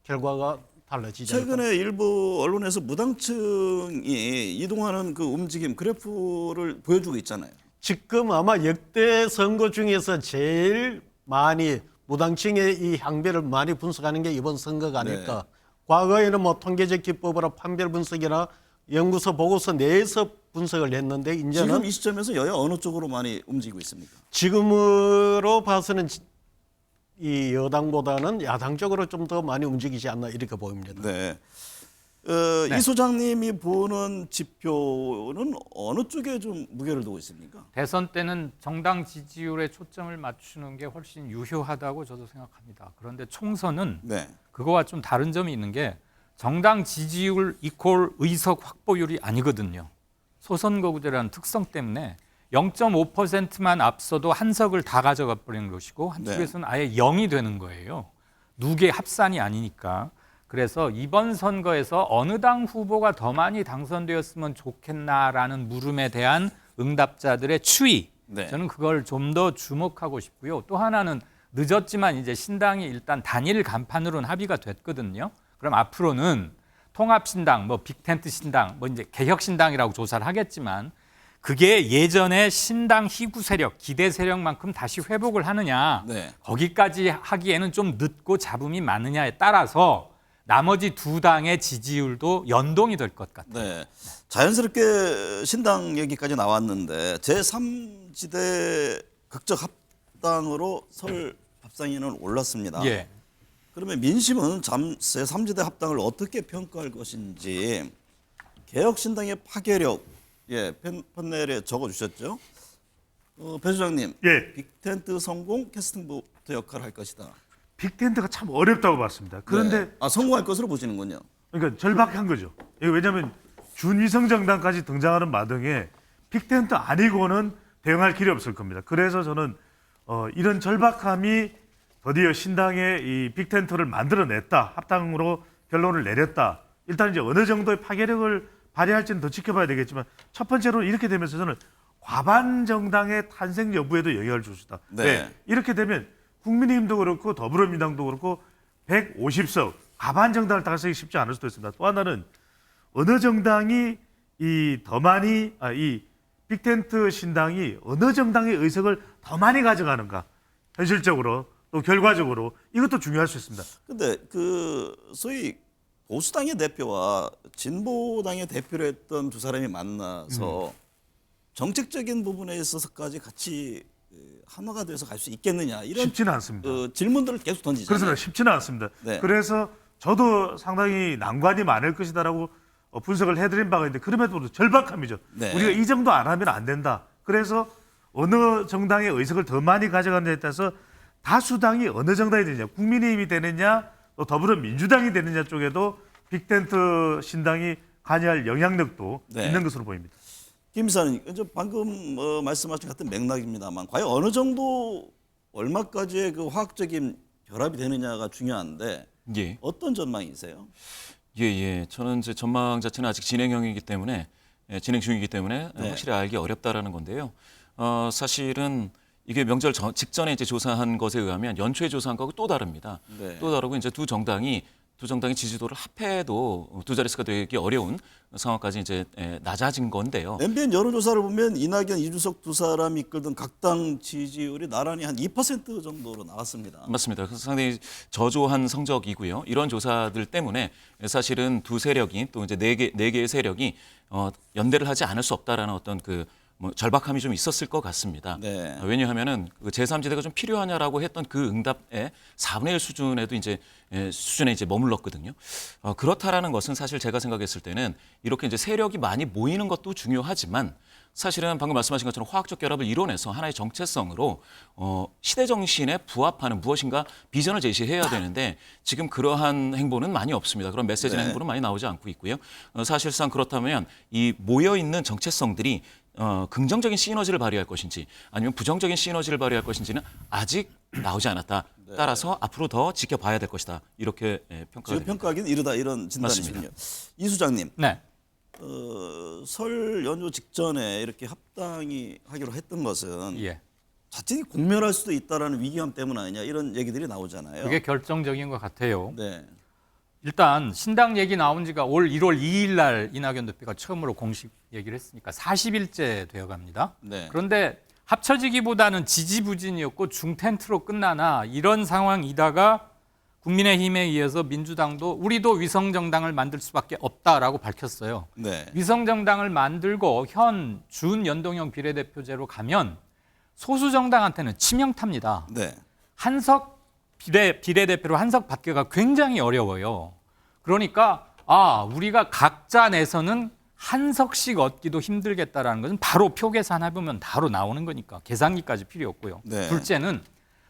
결과가 달라지지 않을까. 최근에 일부 언론에서 무당층이 이동하는 그 움직임 그래프를 보여주고 있잖아요. 지금 아마 역대 선거 중에서 제일 많이 무당층의 이 향배를 많이 분석하는 게 이번 선거가 아닐까. 네. 과거에는 뭐 통계적 기법으로 판별 분석이나 연구소 보고서 내에서 분석을 했는데 이제는 지금 이 시점에서 여야 어느 쪽으로 많이 움직이고 있습니까? 지금으로 봐서는 이 여당보다는 야당 쪽으로 좀 더 많이 움직이지 않나 이렇게 보입니다. 네. 이 소장님이 보는 지표는 어느 쪽에 좀 무게를 두고 있습니까? 대선 때는 정당 지지율에 초점을 맞추는 게 훨씬 유효하다고 저도 생각합니다. 그런데 총선은 네. 그거와 좀 다른 점이 있는 게 정당 지지율 이퀄 의석 확보율이 아니거든요. 소선거구제라는 특성 때문에 0.5%만 앞서도 한 석을 다 가져가 버리는 것이고 한쪽에서는 아예 0이 되는 거예요. 누계 합산이 아니니까. 그래서 이번 선거에서 어느 당 후보가 더 많이 당선되었으면 좋겠나라는 물음에 대한 응답자들의 추이. 네. 저는 그걸 좀 더 주목하고 싶고요. 또 하나는 늦었지만 이제 신당이 일단 단일 간판으로는 합의가 됐거든요. 그럼 앞으로는 통합신당, 뭐 빅텐트 신당, 뭐 이제 개혁신당이라고 조사를 하겠지만 그게 예전에 신당 희구 세력, 기대 세력만큼 다시 회복을 하느냐, 네. 거기까지 하기에는 좀 늦고 잡음이 많으냐에 따라서 나머지 두 당의 지지율도 연동이 될 것 같아요. 네. 자연스럽게 신당 얘기까지 나왔는데 제3지대 극적 합당으로 설 밥상에는 올랐습니다. 예. 그러면 민심은 제3지대 합당을 어떻게 평가할 것인지 개혁신당의 파괴력, 예, 판넬에 적어주셨죠. 배 소장님, 예. 빅텐트 성공 캐스팅부터 역할을 할 것이다. 빅텐트가 참 어렵다고 봤습니다. 그런데 네. 성공할 것으로 보시는군요. 그러니까 절박한 거죠. 이게 왜냐하면 준위성 정당까지 등장하는 마당에 빅텐트 아니고는 대응할 길이 없을 겁니다. 그래서 저는 이런 절박함이 드디어 신당의 이 빅텐트를 만들어냈다. 합당으로 결론을 내렸다. 일단 이제 어느 정도의 파괴력을 발휘할지는 더 지켜봐야 되겠지만 첫 번째로 이렇게 되면서 저는 과반 정당의 탄생 여부에도 영향을 줄 수 있다. 네. 네. 이렇게 되면 국민의힘도 그렇고 더불어민주당도 그렇고 150석 과반 정당을 달성하기 쉽지 않을 수도 있습니다. 또 하나는 어느 정당이 이 빅텐트 신당이 어느 정당의 의석을 더 많이 가져가는가 현실적으로 또 결과적으로 이것도 중요할 수 있습니다. 근데 소위 보수당의 대표와 진보당의 대표를 했던 두 사람이 만나서 정책적인 부분에 있어서까지 같이 한화가 돼서 갈 수 있겠느냐 이런 쉽지는 않습니다. 질문들을 계속 던지잖아요. 그렇습니다. 쉽지는 않습니다. 네. 그래서 저도 상당히 난관이 많을 것이다라고 분석을 해드린 바가 있는데 그럼에도 불구하고 절박함이죠. 네. 우리가 이 정도 안 하면 안 된다. 그래서 어느 정당의 의석을 더 많이 가져가느냐에 따라서 다수당이 어느 정당이 되느냐, 국민의힘이 되느냐, 또 더불어민주당이 되느냐 쪽에도 빅텐트 신당이 관여할 영향력도 네. 있는 것으로 보입니다. 김 이사님, 방금 말씀하신 같은 맥락입니다만 과연 어느 정도 얼마까지의 그 화학적인 결합이 되느냐가 중요한데 예. 어떤 전망이세요? 예. 저는 이제 전망 자체는 아직 진행 중이기 때문에 네. 확실히 알기 어렵다라는 건데요. 사실은 이게 명절 직전에 이제 조사한 것에 의하면 연초에 조사한 거하고 또 다릅니다. 네. 또 다르고 이제 두 정당의 지지도를 합해도 두 자릿수가 되기 어려운 상황까지 이제 낮아진 건데요. MBN 여론조사를 보면 이낙연, 이준석 두 사람이 이끌던 각 당 지지율이 나란히 한 2% 정도로 나왔습니다. 맞습니다. 그래서 상당히 저조한 성적이고요. 이런 조사들 때문에 사실은 두 세력이 또 이제 네 개의 세력이 연대를 하지 않을 수 없다라는 어떤 절박함이 좀 있었을 것 같습니다. 네. 왜냐하면은 제3지대가 좀 필요하냐라고 했던 그 응답의 4분의 1 수준에 이제 머물렀거든요. 그렇다라는 것은 사실 제가 생각했을 때는 이렇게 이제 세력이 많이 모이는 것도 중요하지만 사실은 방금 말씀하신 것처럼 화학적 결합을 이뤄내서 하나의 정체성으로 시대 정신에 부합하는 무엇인가 비전을 제시해야 되는데 지금 그러한 행보는 많이 없습니다. 그런 메시지나 네. 행보는 많이 나오지 않고 있고요. 사실상 그렇다면 이 모여 있는 정체성들이 긍정적인 시너지를 발휘할 것인지 아니면 부정적인 시너지를 발휘할 것인지는 아직 나오지 않았다. 네. 따라서 앞으로 더 지켜봐야 될 것이다. 이렇게 평가가 지금 됩니다. 평가하기는 이르다 이런 진단이군요. 이 수장님, 네. 설 연휴 직전에 이렇게 합당이 하기로 했던 것은 예. 자칫 공멸할 수도 있다라는 위기감 때문 아니냐 이런 얘기들이 나오잖아요. 그게 결정적인 것 같아요. 네. 일단 신당 얘기 나온 지가 올 1월 2일 날 이낙연 대표가 처음으로 공식 얘기를 했으니까 40일째 되어 갑니다. 네. 그런데 합쳐지기보다는 지지부진이었고 중텐트로 끝나나 이런 상황이다가 국민의힘에 이어서 민주당도 우리도 위성정당을 만들 수밖에 없다라고 밝혔어요. 네. 위성정당을 만들고 현 준연동형 비례대표제로 가면 소수정당한테는 치명타입니다. 네. 한석 비례대표로 한석 받기가 굉장히 어려워요. 그러니까 우리가 각자 내서는 한석씩 얻기도 힘들겠다라는 것은 바로 표 계산해보면 바로 나오는 거니까 계산기까지 필요 없고요. 네. 둘째는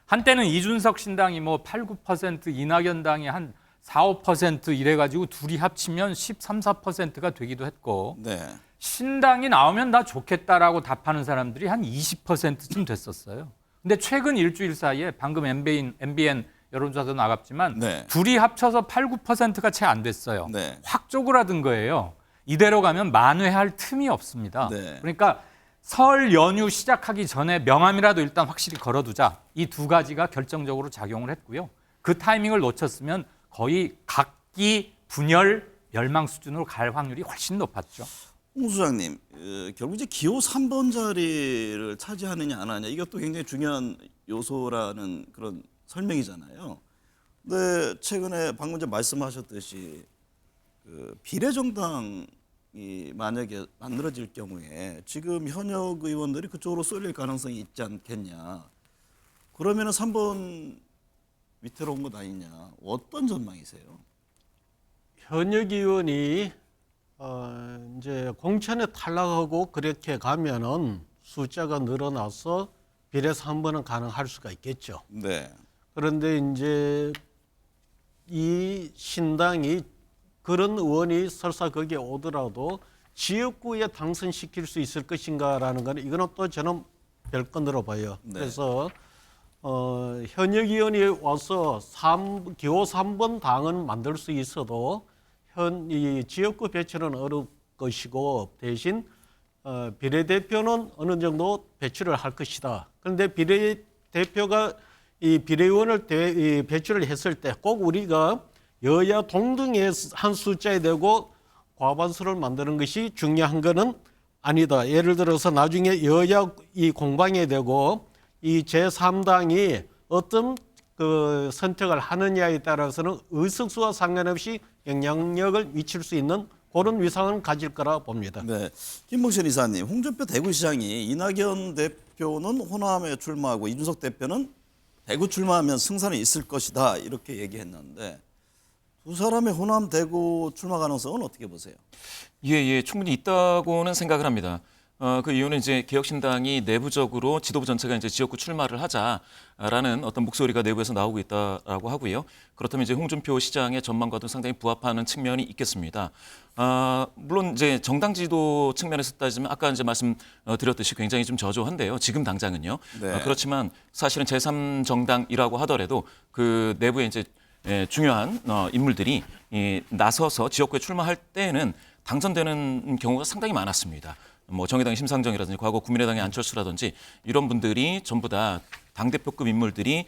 한때는 이준석 신당이 뭐 8, 9%, 이낙연 당이 한 4, 5% 이래가지고 둘이 합치면 13, 14%가 되기도 했고 네. 신당이 나오면 나 좋겠다라고 답하는 사람들이 한 20%쯤 됐었어요. 근데 최근 일주일 사이에 방금 MBN 여론조사도 나갔지만 네. 둘이 합쳐서 8, 9%가 채 안 됐어요. 네. 확 쪼그라든 거예요. 이대로 가면 만회할 틈이 없습니다. 네. 그러니까 설 연휴 시작하기 전에 명함이라도 일단 확실히 걸어두자. 이 두 가지가 결정적으로 작용을 했고요. 그 타이밍을 놓쳤으면 거의 각기 분열 멸망 수준으로 갈 확률이 훨씬 높았죠. 홍 소장님, 결국 이제 기호 3번 자리를 차지하느냐 안 하느냐 이것도 굉장히 중요한 요소라는 그런 설명이잖아요. 근데 최근에 방금 전에 말씀하셨듯이 비례정당이 만약에 만들어질 경우에 지금 현역 의원들이 그쪽으로 쏠릴 가능성이 있지 않겠냐. 그러면은 3번 밑으로 온 것 아니냐. 어떤 전망이세요? 현역 의원이 이제 공천에 탈락하고 그렇게 가면은 숫자가 늘어나서 비례에서 한 번은 가능할 수가 있겠죠. 네. 그런데 이제 이 신당이 그런 의원이 설사 거기에 오더라도 지역구에 당선시킬 수 있을 것인가라는 거는 이거는 또 저는 별건으로 봐요. 네. 그래서 현역 의원이 와서 기호 3번 당은 만들 수 있어도 이 지역구 배치는 어려울 것이고 대신 비례대표는 어느 정도 배출을 할 것이다. 그런데 비례대표가 이 비례의원을 배출을 했을 때 꼭 우리가 여야 동등의 한 숫자에 대고 과반수를 만드는 것이 중요한 것은 아니다. 예를 들어서 나중에 여야 이 공방에 되고 이 제3당이 어떤 그 선택을 하느냐에 따라서는 의석수와 상관없이 영향력을 미칠 수 있는 그런 위상은 가질 거라 봅니다. 네, 김봉신 이사님, 홍준표 대구시장이 이낙연 대표는 호남에 출마하고 이준석 대표는 대구 출마하면 승산이 있을 것이다 이렇게 얘기했는데 두 사람의 호남 대구 출마 가능성은 어떻게 보세요? 예, 충분히 있다고는 생각을 합니다. 그 이유는 이제 개혁신당이 내부적으로 지도부 전체가 이제 지역구 출마를 하자라는 어떤 목소리가 내부에서 나오고 있다라고 하고요. 그렇다면 이제 홍준표 시장의 전망과도 상당히 부합하는 측면이 있겠습니다. 물론 이제 정당 지도 측면에서 따지면 아까 이제 말씀드렸듯이 굉장히 좀 저조한데요. 지금 당장은요. 네. 그렇지만 사실은 제3정당이라고 하더라도 그 내부에 이제 중요한 인물들이 나서서 지역구에 출마할 때는 당선되는 경우가 상당히 많았습니다. 뭐 정의당의 심상정이라든지 과거 국민의당의 안철수라든지 이런 분들이 전부 다 당대표급 인물들이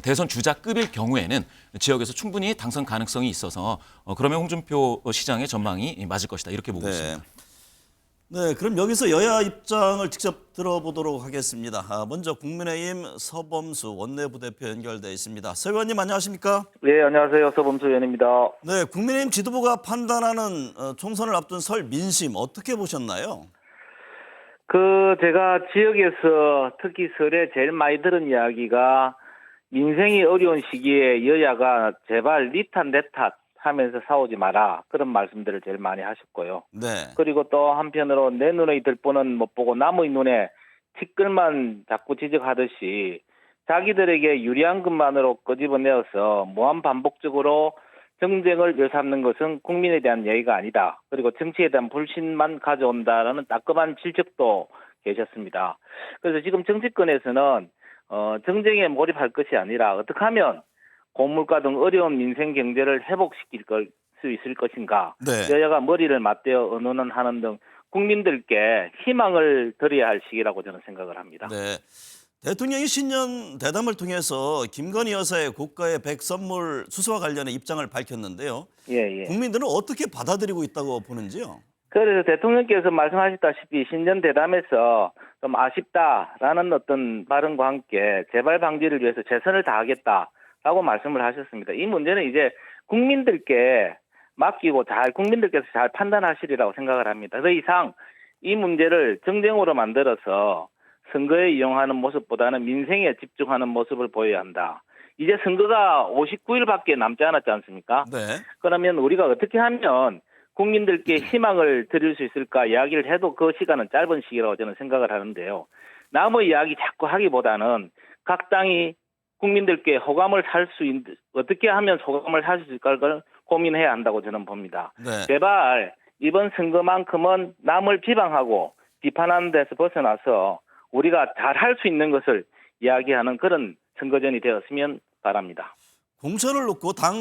대선 주자급일 경우에는 지역에서 충분히 당선 가능성이 있어서 그러면 홍준표 시장의 전망이 맞을 것이다 이렇게 보고 있습니다. 네, 그럼 여기서 여야 입장을 직접 들어보도록 하겠습니다. 먼저 국민의힘 서범수 원내부대표 연결돼 있습니다. 서 의원님 안녕하십니까? 네, 안녕하세요. 서범수 의원입니다. 네, 국민의힘 지도부가 판단하는 총선을 앞둔 설 민심 어떻게 보셨나요? 제가 지역에서 특히 설에 제일 많이 들은 이야기가 민생이 어려운 시기에 여야가 제발 니 탓 내 탓 하면서 싸우지 마라. 그런 말씀들을 제일 많이 하셨고요. 네. 그리고 또 한편으로 내 눈에 들 뻔은 못 보고 남의 눈에 티끌만 자꾸 지적하듯이 자기들에게 유리한 것만으로 끄집어내어서 무한 반복적으로 정쟁을 일삼는 것은 국민에 대한 예의가 아니다. 그리고 정치에 대한 불신만 가져온다라는 따끔한 질책도 계셨습니다. 그래서 지금 정치권에서는 정쟁에 몰입할 것이 아니라 어떻게 하면 고물가 등 어려운 민생 경제를 회복시킬 수 있을 것인가. 네. 여야가 머리를 맞대어 의논하는 등 국민들께 희망을 드려야 할 시기라고 저는 생각을 합니다. 네. 대통령이 신년 대담을 통해서 김건희 여사의 고가의 백 선물 수수와 관련해 입장을 밝혔는데요. 예. 국민들은 어떻게 받아들이고 있다고 보는지요? 그래서 대통령께서 말씀하셨다시피 신년 대담에서 좀 아쉽다라는 어떤 발언과 함께 재발 방지를 위해서 최선을 다하겠다. 라고 말씀을 하셨습니다. 이 문제는 이제 국민들께 맡기고 국민들께서 잘 판단하시리라고 생각을 합니다. 더 이상 이 문제를 정쟁으로 만들어서 선거에 이용하는 모습보다는 민생에 집중하는 모습을 보여야 한다. 이제 선거가 59일밖에 남지 않았지 않습니까? 네. 그러면 우리가 어떻게 하면 국민들께 희망을 드릴 수 있을까 이야기를 해도 그 시간은 짧은 시기라고 저는 생각을 하는데요. 남의 이야기 자꾸 하기보다는 각 당이 국민들께 호감을 어떻게 하면 호감을 살 수 있을까를 고민해야 한다고 저는 봅니다. 네. 제발 이번 선거만큼은 남을 비방하고 비판하는 데서 벗어나서 우리가 잘 할 수 있는 것을 이야기하는 그런 선거전이 되었으면 바랍니다. 공천을 놓고 당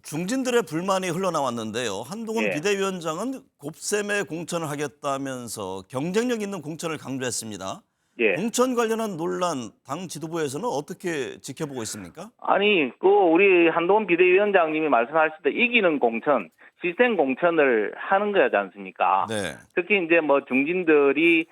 중진들의 불만이 흘러나왔는데요. 한동훈 예. 비대위원장은 곱셈에 공천을 하겠다면서 경쟁력 있는 공천을 강조했습니다. 예. 공천 관련한 논란 당 지도부에서는 어떻게 지켜보고 있습니까? 아니, 우리 한동훈 비대위원장님이 말씀하실 때 이기는 공천, 시스템 공천을 하는 거지 않습니까? 네. 특히 이제 뭐 중진들이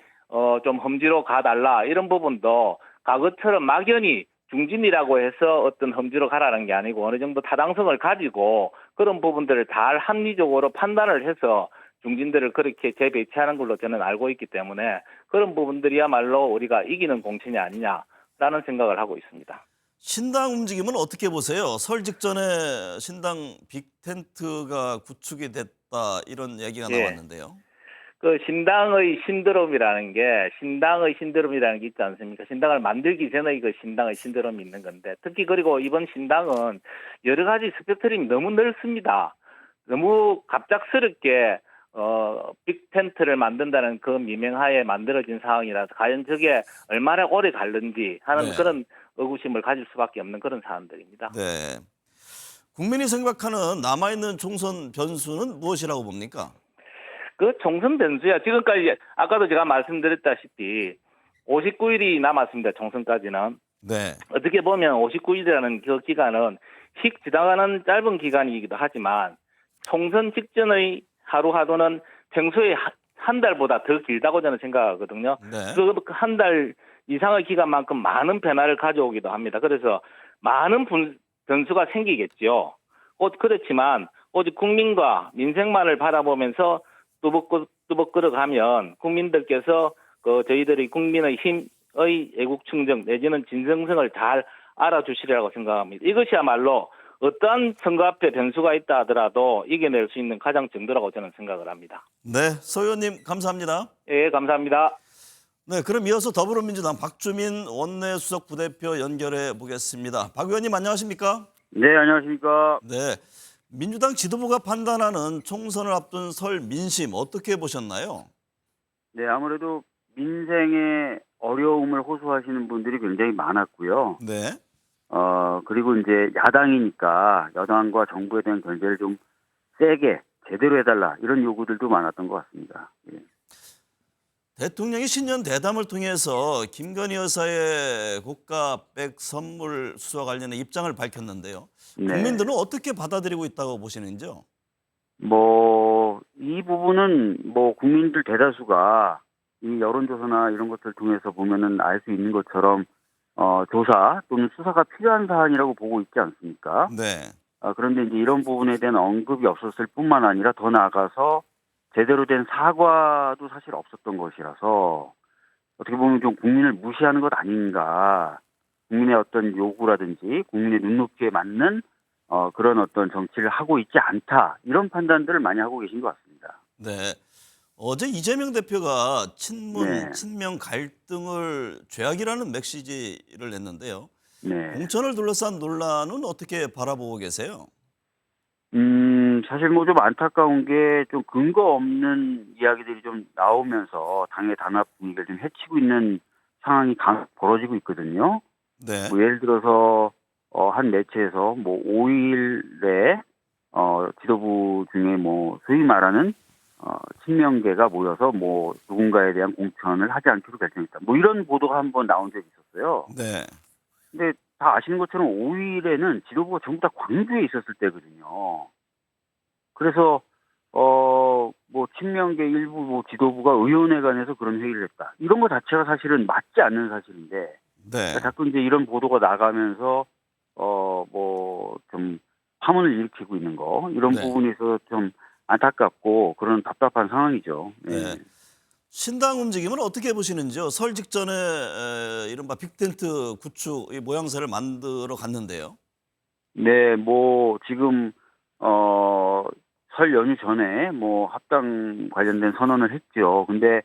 좀 험지로 가달라 이런 부분도 과거처럼 막연히 중진이라고 해서 어떤 험지로 가라는 게 아니고 어느 정도 타당성을 가지고 그런 부분들을 잘 합리적으로 판단을 해서 중진들을 그렇게 재배치하는 걸로 저는 알고 있기 때문에 그런 부분들이야말로 우리가 이기는 공천이 아니냐라는 생각을 하고 있습니다. 신당 움직임은 어떻게 보세요? 설 직전에 신당 빅텐트가 구축이 됐다 이런 얘기가 예. 나왔는데요. 그 신당의 신드롬이라는 게 있지 않습니까? 신당을 만들기 전에 그 신당의 신드롬이 있는 건데 특히 그리고 이번 신당은 여러 가지 스펙트럼이 너무 넓습니다. 너무 갑작스럽게 빅텐트를 만든다는 그 미명하에 만들어진 상황이라서 과연 저게 얼마나 오래 갈는지 하는 네. 그런 의구심을 가질 수밖에 없는 그런 사안들입니다. 네. 국민이 생각하는 남아있는 총선 변수는 무엇이라고 봅니까? 그 총선 변수야. 지금까지 아까도 제가 말씀드렸다시피 59일이 남았습니다. 총선까지는. 네. 어떻게 보면 59일이라는 그 기간은 휙 지나가는 짧은 기간이기도 하지만 총선 직전의 하루하루는 평소에 한 달보다 더 길다고 저는 생각하거든요. 네. 그 한 달 이상의 기간만큼 많은 변화를 가져오기도 합니다. 그래서 많은 변수가 생기겠죠. 그렇지만 오직 국민과 민생만을 바라보면서 뚜벅 끌어가면 국민들께서 저희들이 국민의 힘의 애국 충정 내지는 진정성을 잘 알아주시리라고 생각합니다. 이것이야말로 어떠한 선거 앞에 변수가 있다 하더라도 이겨낼 수 있는 가장 정도라고 저는 생각을 합니다. 네. 서 의원님 감사합니다. 예, 감사합니다. 네. 그럼 이어서 더불어민주당 박주민 원내수석 부대표 연결해 보겠습니다. 박 의원님 안녕하십니까? 네, 안녕하십니까. 네. 민주당 지도부가 판단하는 총선을 앞둔 설 민심 어떻게 보셨나요? 네, 아무래도 민생의 어려움을 호소하시는 분들이 굉장히 많았고요. 네. 그리고 이제 야당이니까 여당과 정부에 대한 견제를 좀 세게 제대로 해달라 이런 요구들도 많았던 것 같습니다. 예. 대통령이 신년 대담을 통해서 김건희 여사의 고가백 선물 수사 관련해 입장을 밝혔는데요. 네. 국민들은 어떻게 받아들이고 있다고 보시는지요? 이 부분은 국민들 대다수가 이 여론조사나 이런 것들 통해서 보면은 알 수 있는 것처럼 조사 또는 수사가 필요한 사안이라고 보고 있지 않습니까? 네. 그런데 이제 이런 부분에 대한 언급이 없었을 뿐만 아니라 더 나아가서 제대로 된 사과도 사실 없었던 것이라서 어떻게 보면 좀 국민을 무시하는 것 아닌가. 국민의 어떤 요구라든지 국민의 눈높이에 맞는 그런 어떤 정치를 하고 있지 않다. 이런 판단들을 많이 하고 계신 것 같습니다. 네. 어제 이재명 대표가 네. 친명 갈등을 죄악이라는 메시지를 냈는데요. 네. 공천을 둘러싼 논란은 어떻게 바라보고 계세요? 사실 좀 안타까운 게 좀 근거 없는 이야기들이 좀 나오면서 당의 단합 분위기를 좀 해치고 있는 상황이 벌어지고 있거든요. 네. 예를 들어서 한 매체에서 5일에 지도부 중에 소위 말하는 친명계가 모여서 누군가에 대한 공천을 하지 않기로 결정했다. 이런 보도가 한번 나온 적이 있었어요. 네. 근데 다 아시는 것처럼 5일에는 지도부가 전부 다 광주에 있었을 때거든요. 그래서 친명계 일부 지도부가 의원회관에서 그런 회의를 했다. 이런 거 자체가 사실은 맞지 않는 사실인데 네. 자꾸 이제 이런 보도가 나가면서 뭐 좀 파문을 일으키고 있는 거 이런 네. 부분에서 좀 안타깝고 그런 답답한 상황이죠. 네. 신당 움직임은 어떻게 보시는지요? 설 직전에 이른바 빅텐트 구축 이 모양새를 만들어 갔는데요. 네, 뭐 지금 설 연휴 전에 뭐 합당 관련된 선언을 했죠. 근데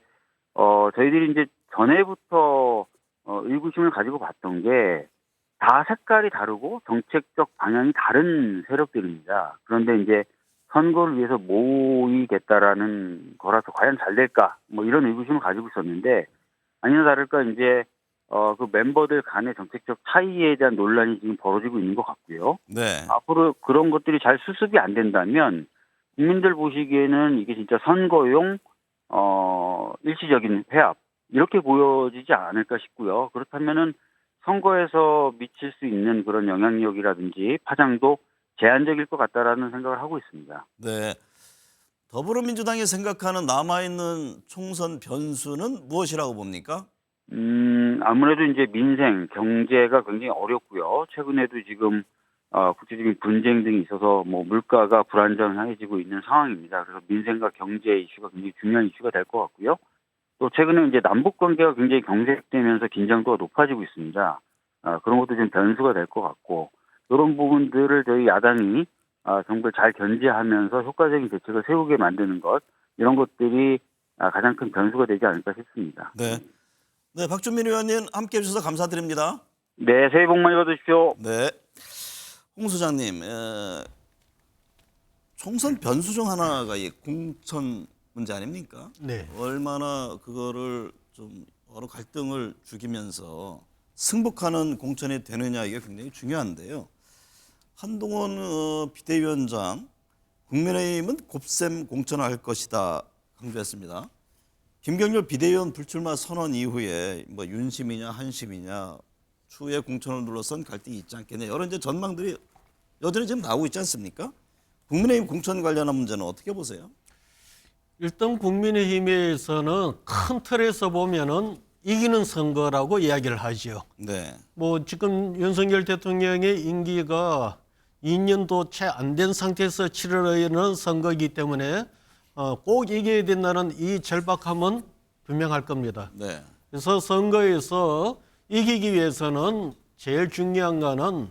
저희들이 이제 전에부터 의구심을 가지고 봤던 게 다 색깔이 다르고 정책적 방향이 다른 세력들입니다. 그런데 이제 선거를 위해서 모이겠다라는 거라서 과연 잘 될까? 뭐 이런 의구심을 가지고 있었는데 아니나 다를까 이제 그 멤버들 간의 정책적 차이에 대한 논란이 지금 벌어지고 있는 것 같고요. 네. 앞으로 그런 것들이 잘 수습이 안 된다면 국민들 보시기에는 이게 진짜 선거용 일시적인 회합 이렇게 보여지지 않을까 싶고요. 그렇다면은 선거에서 미칠 수 있는 그런 영향력이라든지 파장도 제한적일 것 같다라는 생각을 하고 있습니다. 네. 더불어민주당이 생각하는 남아있는 총선 변수는 무엇이라고 봅니까? 아무래도 이제 민생, 경제가 굉장히 어렵고요. 최근에도 지금 국제적인 분쟁 등이 있어서 뭐 물가가 불안정해지고 있는 상황입니다. 그래서 민생과 경제 이슈가 굉장히 중요한 이슈가 될 것 같고요. 또 최근에 이제 남북 관계가 굉장히 경색되면서 긴장도가 높아지고 있습니다. 그런 것도 좀 변수가 될 것 같고 이런 부분들을 저희 야당이 정부를 잘 견제하면서 효과적인 대책을 세우게 만드는 것 이런 것들이 가장 큰 변수가 되지 않을까 싶습니다. 네. 네, 박준민 의원님 함께해 주셔서 감사드립니다. 네, 새해 복 많이 받으십시오. 네. 홍 소장님, 총선 변수 중 하나가 이 공천 문제 아닙니까? 네. 얼마나 그거를 좀 여러 갈등을 죽이면서 승복하는 공천이 되느냐 이게 굉장히 중요한데요. 한동훈 비대위원장, 국민의힘은 곱셈 공천을 할 것이다 강조했습니다. 김경률 비대위원 불출마 선언 이후에 뭐 윤심이냐 한심이냐 추후에 공천을 둘러싼 갈등이 있지 않겠냐 여러 이제 전망들이 여전히 지금 나오고 있지 않습니까? 국민의힘 공천 관련한 문제는 어떻게 보세요? 일단 국민의힘에서는 큰 틀에서 보면은 이기는 선거라고 이야기를 하죠. 네. 뭐 지금 윤석열 대통령의 임기가 2년도 채 안 된 상태에서 치러지는 선거이기 때문에 꼭 이겨야 된다는 이 절박함은 분명할 겁니다. 네. 그래서 선거에서 이기기 위해서는 제일 중요한 거는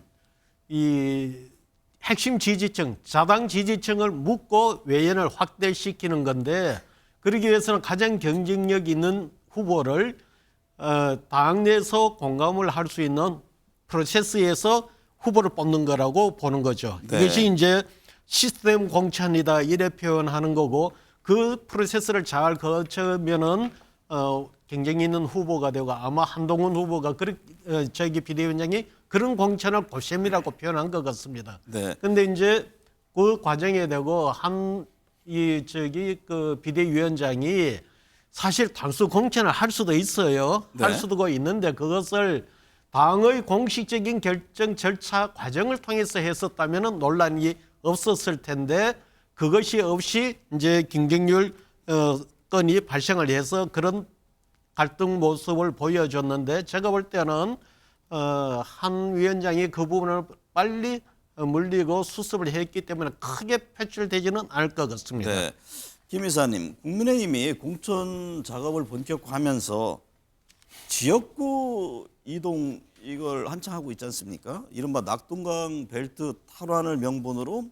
이 핵심 지지층, 자당 지지층을 묶고 외연을 확대시키는 건데 그러기 위해서는 가장 경쟁력 있는 후보를 당 내에서 공감을 할 수 있는 프로세스에서 후보를 뽑는 거라고 보는 거죠. 네. 이것이 이제 시스템 공천이다 이래 표현하는 거고 그 프로세스를 잘 거치면은 경쟁 있는 후보가 되고 아마 한동훈 후보가 저기 비대위원장이 그런 공천을 고셈이라고 표현한 것 같습니다. 네. 근데 이제 그 과정에 되고 그 비대위원장이 사실 단수 공천을 할 수도 있어요. 네. 할 수도 있는데 그것을 당의 공식적인 결정 절차 과정을 통해서 했었다면 논란이 없었을 텐데 그것이 없이 이제 김경률 건이 발생을 해서 그런 갈등 모습을 보여줬는데 제가 볼 때는 한 위원장이 그 부분을 빨리 물리고 수습을 했기 때문에 크게 표출되지는 않을 것 같습니다. 네. 김 이사님, 국민의힘이 공천 작업을 본격화하면서 지역구 이동 이걸 한창 하고 있지 않습니까? 이른바 낙동강 벨트 탈환을 명분으로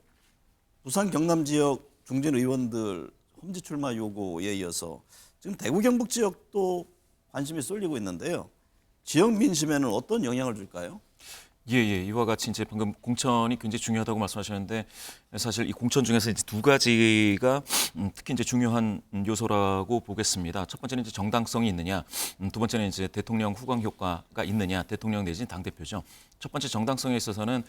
부산 경남 지역 중진 의원들 험지 출마 요구에 이어서 지금 대구 경북 지역도 관심이 쏠리고 있는데요. 지역 민심에는 어떤 영향을 줄까요? 예, 이와 같이 이제 방금 공천이 굉장히 중요하다고 말씀하셨는데 사실 이 공천 중에서 이제 두 가지가 특히 이제 중요한 요소라고 보겠습니다. 첫 번째는 이제 정당성이 있느냐, 두 번째는 이제 대통령 후광 효과가 있느냐, 대통령 내지는 당 대표죠. 첫 번째 정당성에 있어서는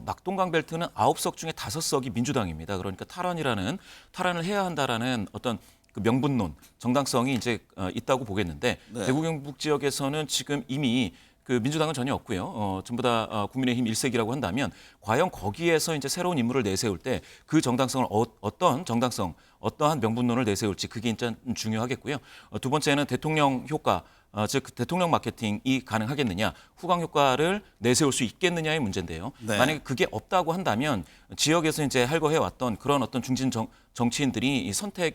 낙동강 벨트는 9석 중에 5석이 민주당입니다. 그러니까 탈환을 해야 한다라는 어떤 그 명분론, 정당성이 이제 있다고 보겠는데 네. 대구 경북 지역에서는 지금 이미 그 민주당은 전혀 없고요. 전부 다 국민의힘 일색이라고 한다면 과연 거기에서 이제 새로운 인물을 내세울 때 그 정당성을 어떠한 정당성, 어떠한 명분론을 내세울지 그게 일단 중요하겠고요. 두 번째는 대통령 효과, 즉 대통령 마케팅이 가능하겠느냐, 후광 효과를 내세울 수 있겠느냐의 문제인데요. 네. 만약에 그게 없다고 한다면 지역에서 이제 할거해 왔던 그런 어떤 중진 정치인들이 이 선택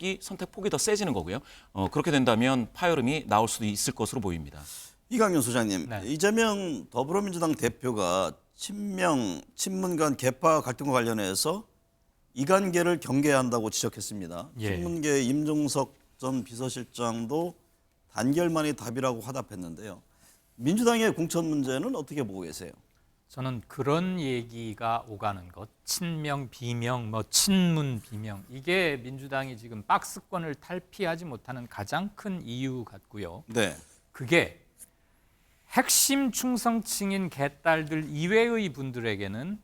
폭이 더 세지는 거고요. 그렇게 된다면 파열음이 나올 수도 있을 것으로 보입니다. 이강윤 소장님, 네. 이재명 더불어민주당 대표가 친문 간 계파 갈등과 관련해서 이관계를 경계해야 한다고 지적했습니다. 예. 친문계의 임종석 전 비서실장도 단결만이 답이라고 화답했는데요. 민주당의 공천 문제는 어떻게 보고 계세요? 저는 그런 얘기가 오가는 것, 친명, 비명, 친문, 비명, 이게 민주당이 지금 박스권을 탈피하지 못하는 가장 큰 이유 같고요. 네. 그게 핵심 충성층인 개딸들 이외의 분들에게는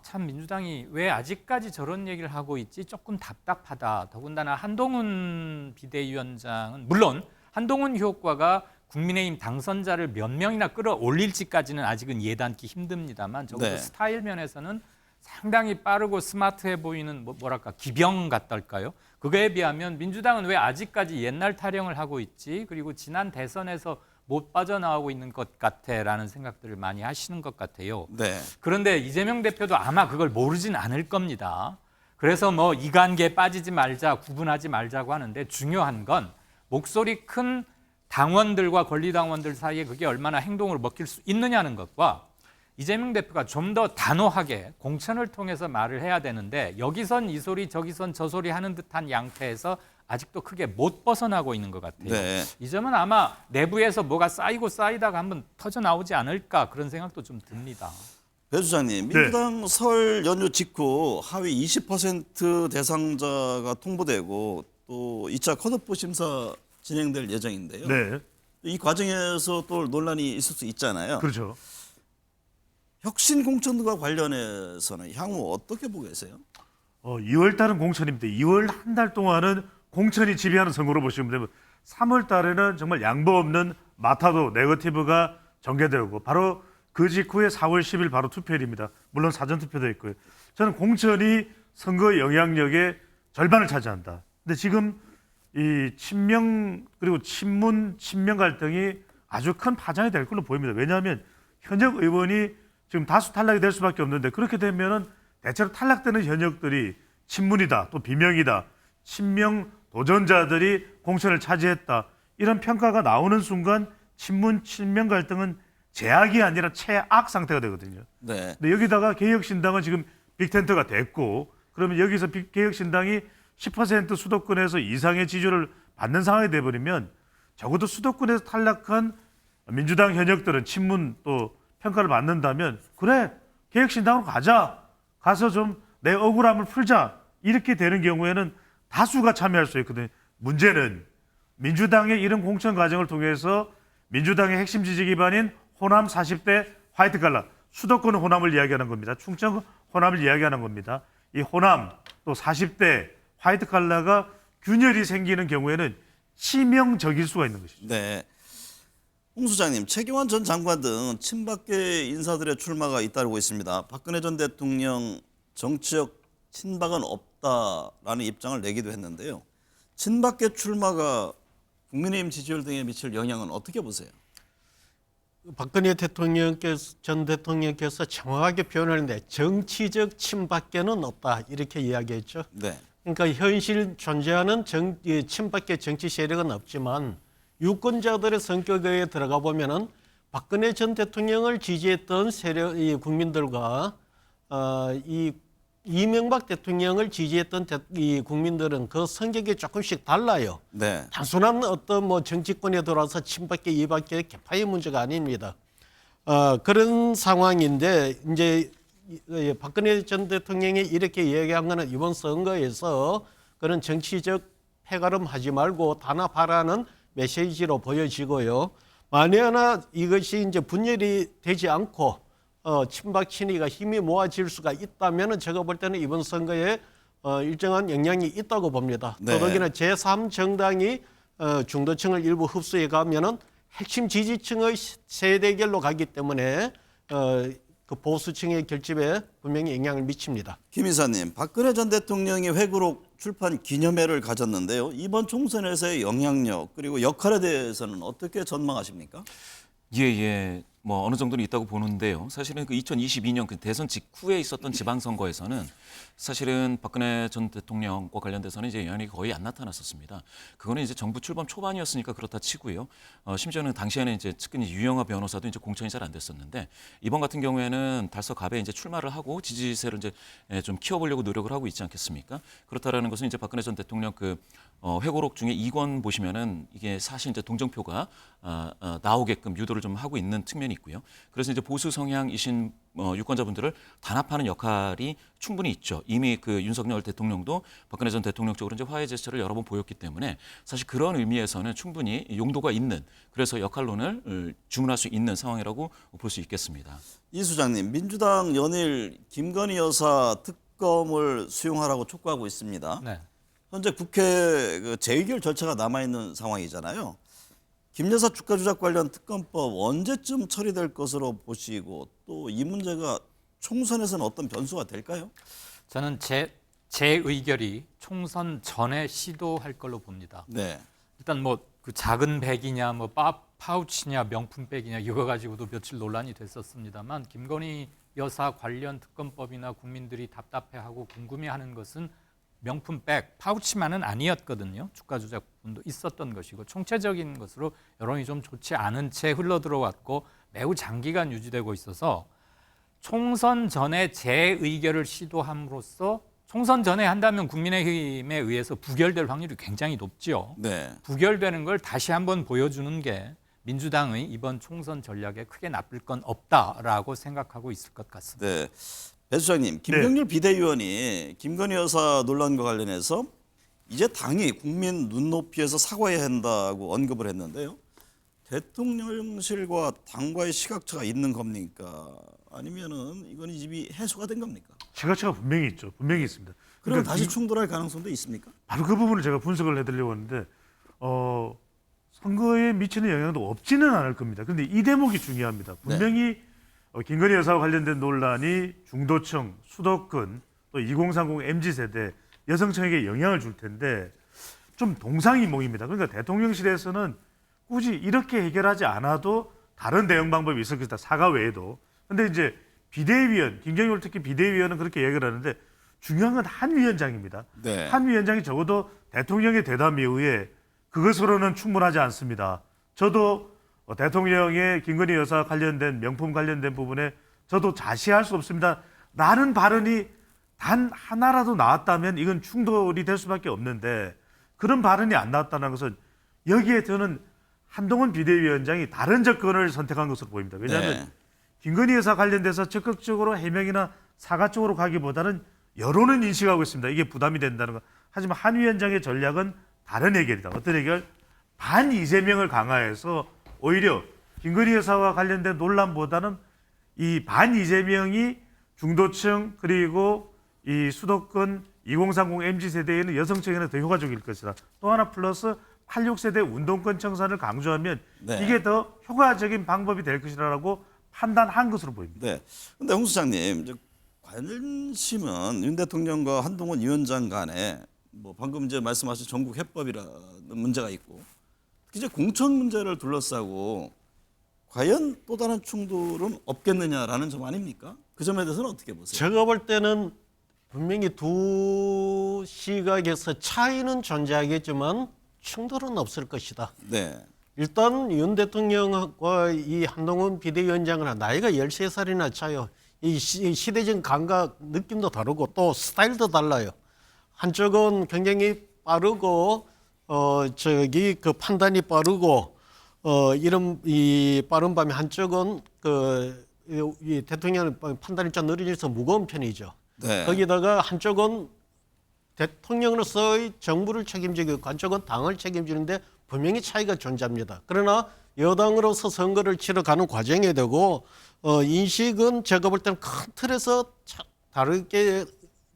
참 민주당이 왜 아직까지 저런 얘기를 하고 있지 조금 답답하다. 더군다나 한동훈 비대위원장은 물론 한동훈 효과가 국민의힘 당선자를 몇 명이나 끌어올릴지까지는 아직은 예단기 힘듭니다만 적어도 네. 스타일 면에서는 상당히 빠르고 스마트해 보이는 뭐랄까 기병 같달까요? 그거에 비하면 민주당은 왜 아직까지 옛날 타령을 하고 있지? 그리고 지난 대선에서 못 빠져나오고 있는 것 같아라는 생각들을 많이 하시는 것 같아요. 네. 그런데 이재명 대표도 아마 그걸 모르진 않을 겁니다. 그래서 이관계 빠지지 말자, 구분하지 말자고 하는데 중요한 건 목소리 큰 당원들과 권리당원들 사이에 그게 얼마나 행동으로 먹힐 수 있느냐는 것과 이재명 대표가 좀 더 단호하게 공천을 통해서 말을 해야 되는데 여기선 이 소리 저기선 저 소리 하는 듯한 양태에서 아직도 크게 못 벗어나고 있는 것 같아요. 네. 이 점은 아마 내부에서 뭐가 쌓이고 쌓이다가 한번 터져 나오지 않을까 그런 생각도 좀 듭니다. 배 수장님, 네. 민주당 설 연휴 직후 하위 20% 대상자가 통보되고 또 2차 컷오프 심사 진행될 예정인데요. 네, 이 과정에서 또 논란이 있을 수 있잖아요. 그렇죠. 혁신 공천과 관련해서는 향후 어떻게 보고 계세요? 2월 달은 공천입니다. 2월 한 달 동안은 공천이 지배하는 선거로 보시면 되면 3월 달에는 정말 양보 없는 마타도 네거티브가 전개되고 바로 그 직후에 4월 10일 바로 투표일입니다. 물론 사전 투표도 있고요. 저는 공천이 선거 영향력의 절반을 차지한다. 근데 지금 이 친명 그리고 친문 친명 갈등이 아주 큰 파장이 될 걸로 보입니다. 왜냐하면 현역 의원이 지금 다수 탈락이 될 수밖에 없는데 그렇게 되면은 대체로 탈락되는 현역들이 친문이다, 또 비명이다, 친명 도전자들이 공천을 차지했다 이런 평가가 나오는 순간 친문 친명 갈등은 제약이 아니라 최악 상태가 되거든요. 네. 근데 여기다가 개혁신당은 지금 빅텐트가 됐고 그러면 여기서 개혁신당이 10% 수도권에서 이상의 지지를 받는 상황이 돼버리면 적어도 수도권에서 탈락한 민주당 현역들은 친문 또 평가를 받는다면 그래 개혁신당으로 가서 좀 내 억울함을 풀자 이렇게 되는 경우에는 다수가 참여할 수 있거든요. 문제는 민주당의 이런 공천 과정을 통해서 민주당의 핵심 지지 기반인 호남 40대 화이트 칼라 수도권 호남을 이야기하는 겁니다. 충청 호남을 이야기하는 겁니다. 이 호남 또 40대 화이트 칼라가 균열이 생기는 경우에는 치명적일 수가 있는 것이죠. 네. 홍 소장님, 최경환 전 장관 등 친박계 인사들의 출마가 잇따르고 있습니다. 박근혜 전 대통령 정치적 친박은 없다라는 입장을 내기도 했는데요. 친박계 출마가 국민의힘 지지율 등에 미칠 영향은 어떻게 보세요? 박근혜 전 대통령께서 정확하게 표현을 했는데 정치적 친박계는 없다 이렇게 이야기했죠. 네. 그러니까 현실 존재하는 친박계 정치 세력은 없지만 유권자들의 성격에 들어가 보면은 박근혜 전 대통령을 지지했던 세력, 이 국민들과 이 이명박 대통령을 지지했던 이 국민들은 그 성격이 조금씩 달라요. 네. 단순한 어떤 정치권에 들어와서 친박계, 이박계 개파의 문제가 아닙니다. 그런 상황인데 이제 박근혜 전 대통령이 이렇게 이야기한 거는 이번 선거에서 그런 정치적 패가름하지 말고 단합하라는 메시지로 보여지고요. 만에 하나 이것이 이제 분열이 되지 않고 친박 친이가 힘이 모아질 수가 있다면 제가 볼 때는 이번 선거에 일정한 영향이 있다고 봅니다. 네. 더더기나 제3정당이 중도층을 일부 흡수해 가면은 핵심 지지층의 세대결로 가기 때문에 그 보수층의 결집에 분명히 영향을 미칩니다. 김 이사님, 박근혜 전 대통령이 회고록 출판 기념회를 가졌는데요. 이번 총선에서의 영향력 그리고 역할에 대해서는 어떻게 전망하십니까? 예. 뭐 어느 정도는 있다고 보는데요. 사실은 그 2022년 그 대선 직후에 있었던 지방선거에서는 사실은 박근혜 전 대통령과 관련돼서는 이제 영향이 거의 안 나타났었습니다. 그거는 이제 정부 출범 초반이었으니까 그렇다 치고요. 심지어는 당시에는 이제 측근이 유영하 변호사도 이제 공천이 잘 안 됐었는데 이번 같은 경우에는 달서갑에 이제 출마를 하고 지지세를 이제 좀 키워보려고 노력을 하고 있지 않겠습니까? 그렇다라는 것은 이제 박근혜 전 대통령 그 회고록 중에 2권 보시면은 이게 사실 이제 동정표가 나오게끔 유도를 좀 하고 있는 측면이 있고요. 그래서 이제 보수 성향이신 유권자분들을 단합하는 역할이 충분히 있죠. 이미 그 윤석열 대통령도 박근혜 전 대통령 쪽으로 이제 화해 제스처를 여러 번 보였기 때문에 사실 그런 의미에서는 충분히 용도가 있는 그래서 역할론을 주문할 수 있는 상황이라고 볼 수 있겠습니다. 이 수장님, 민주당 연일 김건희 여사 특검을 수용하라고 촉구하고 있습니다. 네. 현재 국회 그 재의결 절차가 남아 있는 상황이잖아요. 김 여사 주가 조작 관련 특검법 언제쯤 처리될 것으로 보시고 또 이 문제가 총선에서는 어떤 변수가 될까요? 저는 재의결이 총선 전에 시도할 걸로 봅니다. 네. 일단 뭐 그 작은 백이냐 뭐 파우치냐 명품백이냐 이거 가지고도 며칠 논란이 됐었습니다만 김건희 여사 관련 특검법이나 국민들이 답답해하고 궁금해하는 것은 명품백, 파우치만은 아니었거든요. 주가 조작 부분도 있었던 것이고 총체적인 것으로 여론이 좀 좋지 않은 채 흘러들어왔고 매우 장기간 유지되고 있어서 총선 전에 재의결을 시도함으로써 총선 전에 한다면 국민의힘에 의해서 부결될 확률이 굉장히 높죠. 네. 부결되는 걸 다시 한번 보여주는 게 민주당의 이번 총선 전략에 크게 나쁠 건 없다라고 생각하고 있을 것 같습니다. 네. 배 수장님, 김경률 비대위원이 김건희 여사 논란과 관련해서 이제 당이 국민 눈높이에서 사과해야 한다고 언급을 했는데요. 대통령실과 당과의 시각차가 있는 겁니까? 아니면은 이건 이미 해소가 된 겁니까? 시각차가 분명히 있죠. 분명히 있습니다. 그럼 그러니까 다시 충돌할 가능성도 있습니까? 바로 그 부분을 제가 분석을 해드리려고 하는데 선거에 미치는 영향도 없지는 않을 겁니다. 그런데 이 대목이 중요합니다. 분명히 김건희 여사와 관련된 논란이 중도층, 수도권, 또 2030 MZ세대 여성층에게 영향을 줄 텐데 좀 동상이몽입니다. 그러니까 대통령실에서는 굳이 이렇게 해결하지 않아도 다른 대응 방법이 있을 것이다. 사과 외에도. 근데 이제 비대위원, 김경률 특히 비대위원은 그렇게 얘기를 하는데 중요한 건 한 위원장입니다. 네. 한 위원장이 적어도 대통령의 대담에 의해 그것으로는 충분하지 않습니다. 저도 대통령의 김건희 여사 관련된 명품 관련된 부분에 저도 자시할 수 없습니다. 라는 발언이 단 하나라도 나왔다면 이건 충돌이 될 수밖에 없는데 그런 발언이 안 나왔다는 것은 여기에 저는 한동훈 비대위원장이 다른 접근을 선택한 것으로 보입니다. 왜냐하면 네. 김건희 여사 관련돼서 적극적으로 해명이나 사과 쪽으로 가기보다는 여론은 인식하고 있습니다. 이게 부담이 된다는 거. 하지만 한 위원장의 전략은 다른 해결이다. 어떤 해결? 반 이재명을 강화해서 오히려 김건희 여사와 관련된 논란보다는 이 반 이재명이 중도층 그리고 이 수도권 2030 MZ세대에는 여성층에는 더 효과적일 것이다. 또 하나 플러스 86세대 운동권 청산을 강조하면 네. 이게 더 효과적인 방법이 될 것이라고 판단한 것으로 보입니다. 네. 근데 홍 수장님, 관심은 윤 대통령과 한동훈 위원장 간에 뭐 방금 이제 말씀하신 전국 해법이라는 문제가 있고 이제 공천 문제를 둘러싸고 과연 또 다른 충돌은 없겠느냐라는 점 아닙니까? 그 점에 대해서는 어떻게 보세요? 제가 볼 때는 분명히 두 시각에서 차이는 존재하겠지만 충돌은 없을 것이다. 네. 일단 윤 대통령과 이 한동훈 비대위원장은 나이가 13살이나 차요. 이 시대적 감각 느낌도 다르고 또 스타일도 달라요. 한쪽은 굉장히 빠르고 그 판단이 빠르고 이런 이 빠른 밤에 한쪽은 이 대통령 판단이 좀 느려져서 무거운 편이죠. 네. 거기다가 한쪽은 대통령으로서의 정부를 책임지고 한쪽은 당을 책임지는데 분명히 차이가 존재합니다. 그러나 여당으로서 선거를 치러가는 과정에 되고 인식은 제가 볼 때는 큰 틀에서 다르게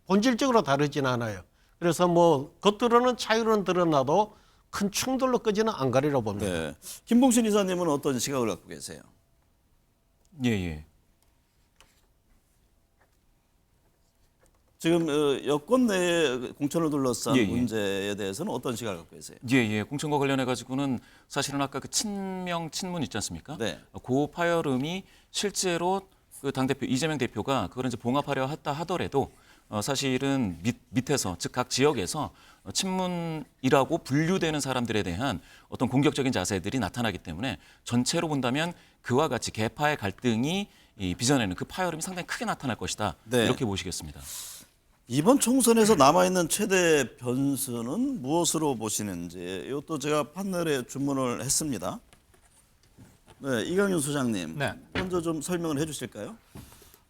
본질적으로 다르진 않아요. 그래서 뭐 겉으로는 차이로는 드러나도 큰 충돌로까지는 안 가리라 봅니다. 네. 김봉신 이사님은 어떤 시각을 갖고 계세요? 예, 예. 지금 여권 내 공천을 둘러싼 예, 예. 문제에 대해서는 어떤 시각을 갖고 계세요? 예, 예. 공천과 관련해 가지고는 사실은 아까 그 친명 친문 있지 않습니까? 네. 그 파열음이 실제로 그 당대표 이재명 대표가 그걸 이제 봉합하려 했다 하더라도 사실은 밑에서 즉 각 지역에서 친문이라고 분류되는 사람들에 대한 어떤 공격적인 자세들이 나타나기 때문에 전체로 본다면 그와 같이 계파의 갈등이 빚어내는 그 파열음이 상당히 크게 나타날 것이다. 네. 이렇게 보시겠습니다. 이번 총선에서 남아있는 최대 변수는 무엇으로 보시는지 이것도 제가 판넬에 주문을 했습니다. 네, 이강윤 소장님, 네. 먼저 좀 설명을 해주실까요?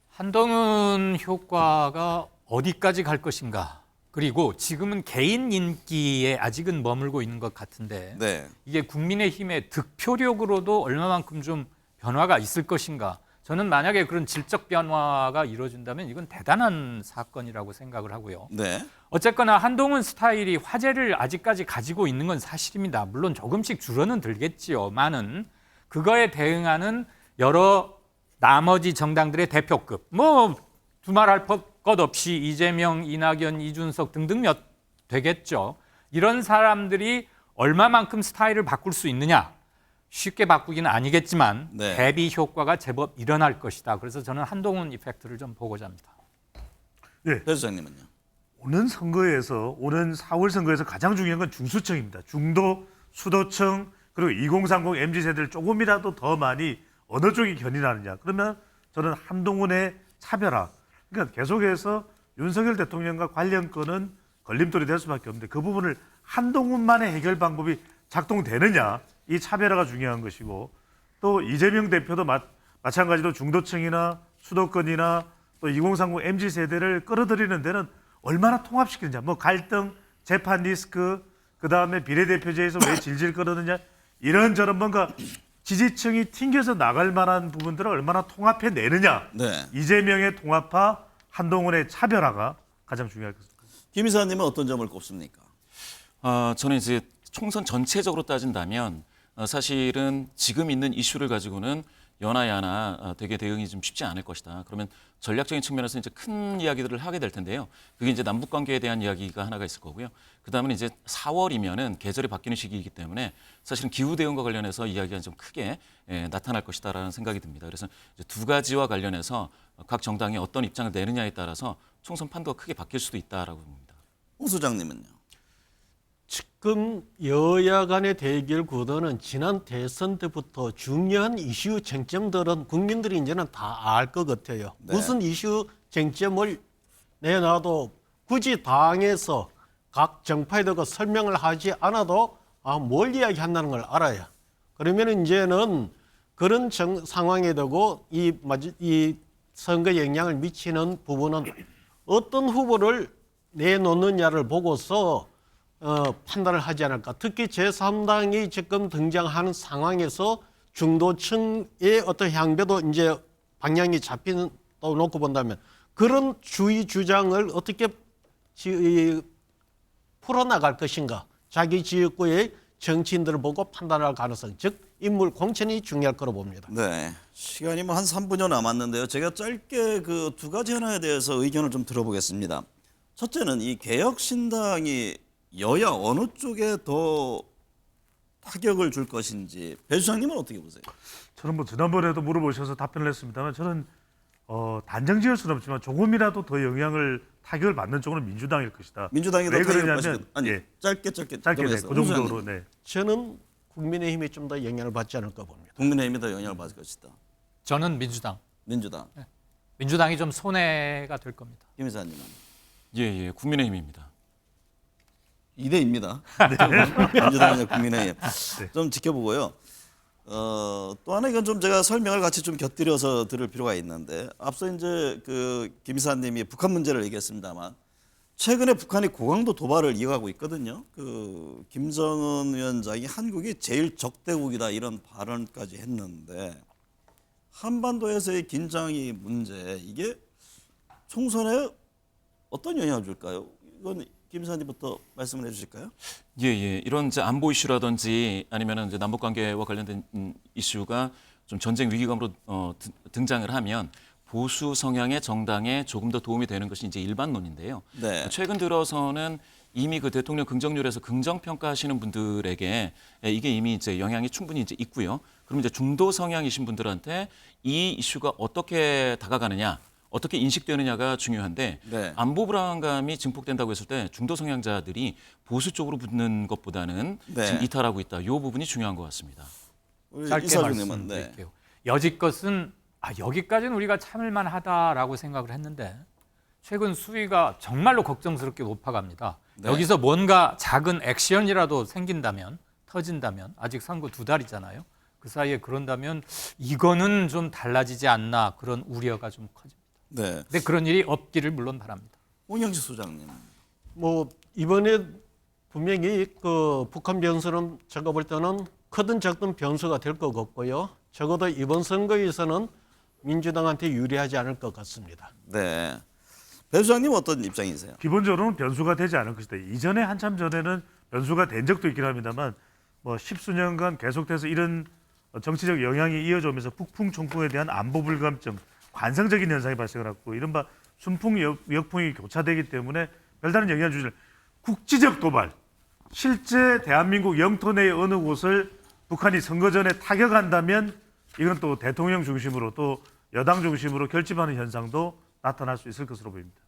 한동훈 효과가 어디까지 갈 것인가. 그리고 지금은 개인 인기에 아직은 머물고 있는 것 같은데 네, 이게 국민의힘의 득표력으로도 얼마만큼 좀 변화가 있을 것인가. 저는 만약에 그런 질적 변화가 이루어진다면 이건 대단한 사건이라고 생각을 하고요. 네, 어쨌거나 한동훈 스타일이 화제를 아직까지 가지고 있는 건 사실입니다. 물론 조금씩 줄어는 들겠지요. 많은 그거에 대응하는 여러 나머지 정당들의 대표급 뭐 두말할 것 없이 이재명, 이낙연, 이준석 등등 몇 되겠죠. 이런 사람들이 얼마만큼 스타일을 바꿀 수 있느냐. 쉽게 바꾸기는 아니겠지만 네. 대비 효과가 제법 일어날 것이다. 그래서 저는 한동훈 이펙트를 좀 보고자 합니다. 배 소장님은요? 오는 4월 선거에서 가장 중요한 건 중수청입니다. 중도, 수도청, 그리고 2030 MZ세대를 조금이라도 더 많이 어느 쪽이 견인하느냐. 그러면 저는 한동훈의 차별화. 그러니까 계속해서 윤석열 대통령과 관련 건은 걸림돌이 될 수밖에 없는데 그 부분을 한동훈만의 해결 방법이 작동되느냐. 이 차별화가 중요한 것이고 또 이재명 대표도 마찬가지로 중도층이나 수도권이나 또 2030 MZ세대를 끌어들이는 데는 얼마나 통합시키느냐. 뭐 갈등, 재판 리스크, 그다음에 비례대표제에서 왜 질질 끌었느냐. 이런저런 뭔가 지지층이 튕겨서 나갈 만한 부분들을 얼마나 통합해 내느냐. 네. 이재명의 통합화, 한동훈의 차별화가 가장 중요할 것입니다. 김 이사님은 어떤 점을 꼽습니까? 저는 이제 총선 전체적으로 따진다면 사실은 지금 있는 이슈를 가지고는 연하야나 되게 대응이 좀 쉽지 않을 것이다. 그러면 전략적인 측면에서 이제 큰 이야기들을 하게 될 텐데요. 그게 이제 남북 관계에 대한 이야기가 하나가 있을 거고요. 그 다음은 이제 4월이면은 계절이 바뀌는 시기이기 때문에 사실은 기후 대응과 관련해서 이야기가 좀 크게 나타날 것이다라는 생각이 듭니다. 그래서 이제 두 가지와 관련해서 각 정당이 어떤 입장을 내느냐에 따라서 총선 판도가 크게 바뀔 수도 있다라고 봅니다. 홍 소장님은요? 지금 여야 간의 대결 구도는 지난 대선 때부터 중요한 이슈 쟁점들은 국민들이 이제는 다 알 것 같아요. 네. 무슨 이슈 쟁점을 내놔도 굳이 당에서 각 정파들과 설명을 하지 않아도 뭘 이야기한다는 걸 알아요. 그러면 이제는 그런 상황에 되고 이 선거에 영향을 미치는 부분은 어떤 후보를 내놓느냐를 보고서 판단을 하지 않을까. 특히 제3당이 지금 등장하는 상황에서 중도층의 어떤 향배도 이제 방향이 잡히는 또 놓고 본다면 그런 주의 주장을 어떻게 풀어나갈 것인가. 자기 지역구의 정치인들을 보고 판단할 가능성, 즉 인물 공천이 중요할 거로 봅니다. 네. 시간이 뭐 한 3분여 남았는데요. 제가 짧게 그 두 가지 하나에 대해서 의견을 좀 들어보겠습니다. 첫째는 이 개혁신당이 여야 어느 쪽에 더 타격을 줄 것인지 배 수장님은 어떻게 보세요? 저는 뭐 지난번에도 물어보셔서 답변을 했습니다만 저는 단정 지을 수는 없지만 조금이라도 더 타격을 받는 쪽은 민주당일 것이다. 민주당이 더 왜 타격을 그러냐면 받을 아니 예, 짧게 짧게 네, 넘어가겠습니다. 그 홍 정도로 소장님. 네. 저는 국민의힘이 좀 더 영향을 받지 않을까 봅니다. 국민의힘이 더 영향을 받을 것이다. 저는 민주당. 민주당. 민주당이 좀 손해가 될 겁니다. 김 이사님은 예, 국민의힘입니다. 2대입니다. 민주당과 국민의힘. 좀 지켜보고요. 또 하나 이건 좀 제가 설명을 같이 좀 곁들여서 들을 필요가 있는데 앞서 이제 그 김 이사님이 북한 문제를 얘기했습니다만 최근에 북한이 고강도 도발을 이어가고 있거든요. 그 김정은 위원장이 한국이 제일 적대국이다 이런 발언까지 했는데 한반도에서의 긴장이 문제 이게 총선에 어떤 영향을 줄까요? 이건 김 이사님부터 말씀을 해주실까요? 예, 예. 이런 이제 안보 이슈라든지 아니면은 이제 남북 관계와 관련된 이슈가 좀 전쟁 위기감으로 등장을 하면 보수 성향의 정당에 조금 더 도움이 되는 것이 이제 일반론인데요. 네. 최근 들어서는 이미 그 대통령 긍정률에서 긍정 평가하시는 분들에게 이게 이미 이제 영향이 충분히 이제 있고요. 그럼 이제 중도 성향이신 분들한테 이 이슈가 어떻게 다가가느냐, 어떻게 인식되느냐가 중요한데 네. 안보 불안감이 증폭된다고 했을 때 중도 성향자들이 보수 쪽으로 붙는 것보다는 네. 지금 이탈하고 있다. 이 부분이 중요한 것 같습니다. 우리 짧게 이사님은 말씀드릴게요. 여지껏은 여기까지는 우리가 참을 만하다라고 생각을 했는데 최근 수위가 정말로 걱정스럽게 높아갑니다. 네. 여기서 뭔가 작은 액션이라도 생긴다면, 터진다면, 아직 선거 2달이잖아요. 그 사이에 그런다면 이거는 좀 달라지지 않나, 그런 우려가 좀 커집니다. 네. 근데 그런 일이 없기를 물론 바랍니다. 홍영지 소장님. 뭐 이번에 분명히 그 북한 변수는 제가 볼 때는 크든 작든 변수가 될 것 같고요. 적어도 이번 선거에서는 민주당한테 유리하지 않을 것 같습니다. 네. 배 소장님 어떤 입장이세요? 기본적으로는 변수가 되지 않을 것이다. 이전에 한참 전에는 변수가 된 적도 있긴 합니다만 뭐 십수년간 계속돼서 이런 정치적 영향이 이어져오면서 북풍 총풍에 대한 안보 불감증, 관성적인 현상이 발생을 했고 이른바 순풍 역풍이 교차되기 때문에 별다른 영향을 주지 않는 국지적 도발, 실제 대한민국 영토 내의 어느 곳을 북한이 선거 전에 타격한다면 이건 또 대통령 중심으로 또 여당 중심으로 결집하는 현상도 나타날 수 있을 것으로 보입니다.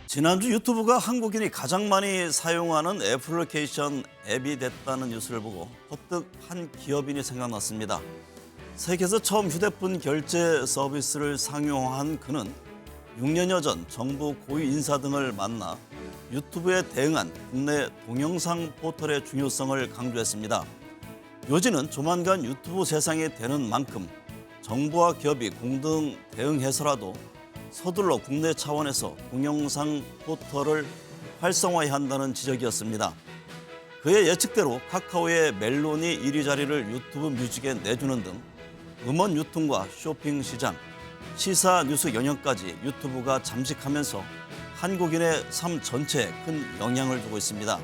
지난주 유튜브가 한국인이 가장 많이 사용하는 애플리케이션 앱이 됐다는 뉴스를 보고 퍼뜩 한 기업인이 생각났습니다. 세계에서 처음 휴대폰 결제 서비스를 상용화한 그는 6년여 전 정부 고위 인사 등을 만나 유튜브에 대응한 국내 동영상 포털의 중요성을 강조했습니다. 요지는 조만간 유튜브 세상이 되는 만큼 정부와 기업이 공동 대응해서라도 서둘러 국내 차원에서 동영상 포털을 활성화해야 한다는 지적이었습니다. 그의 예측대로 카카오의 멜론이 1위 자리를 유튜브 뮤직에 내주는 등 음원 유통과 쇼핑 시장, 시사 뉴스 영역까지 유튜브가 잠식하면서 한국인의 삶 전체에 큰 영향을 주고 있습니다.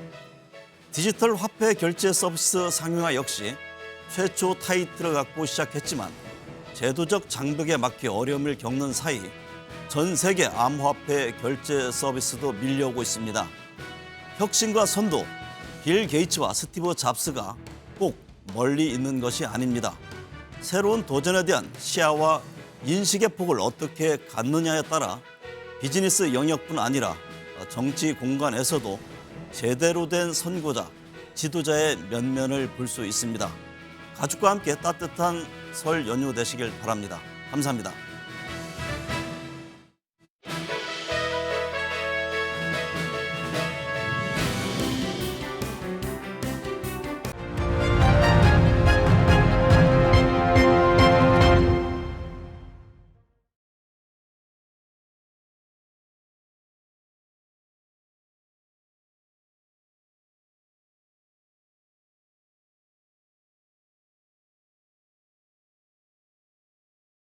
디지털 화폐 결제 서비스 상용화 역시 최초 타이틀을 갖고 시작했지만 제도적 장벽에 막혀 어려움을 겪는 사이 전 세계 암호화폐 결제 서비스도 밀려오고 있습니다. 혁신과 선도, 빌 게이츠와 스티브 잡스가 꼭 멀리 있는 것이 아닙니다. 새로운 도전에 대한 시야와 인식의 폭을 어떻게 갖느냐에 따라 비즈니스 영역뿐 아니라 정치 공간에서도 제대로 된 선구자, 지도자의 면면을 볼 수 있습니다. 가족과 함께 따뜻한 설 연휴 되시길 바랍니다. 감사합니다.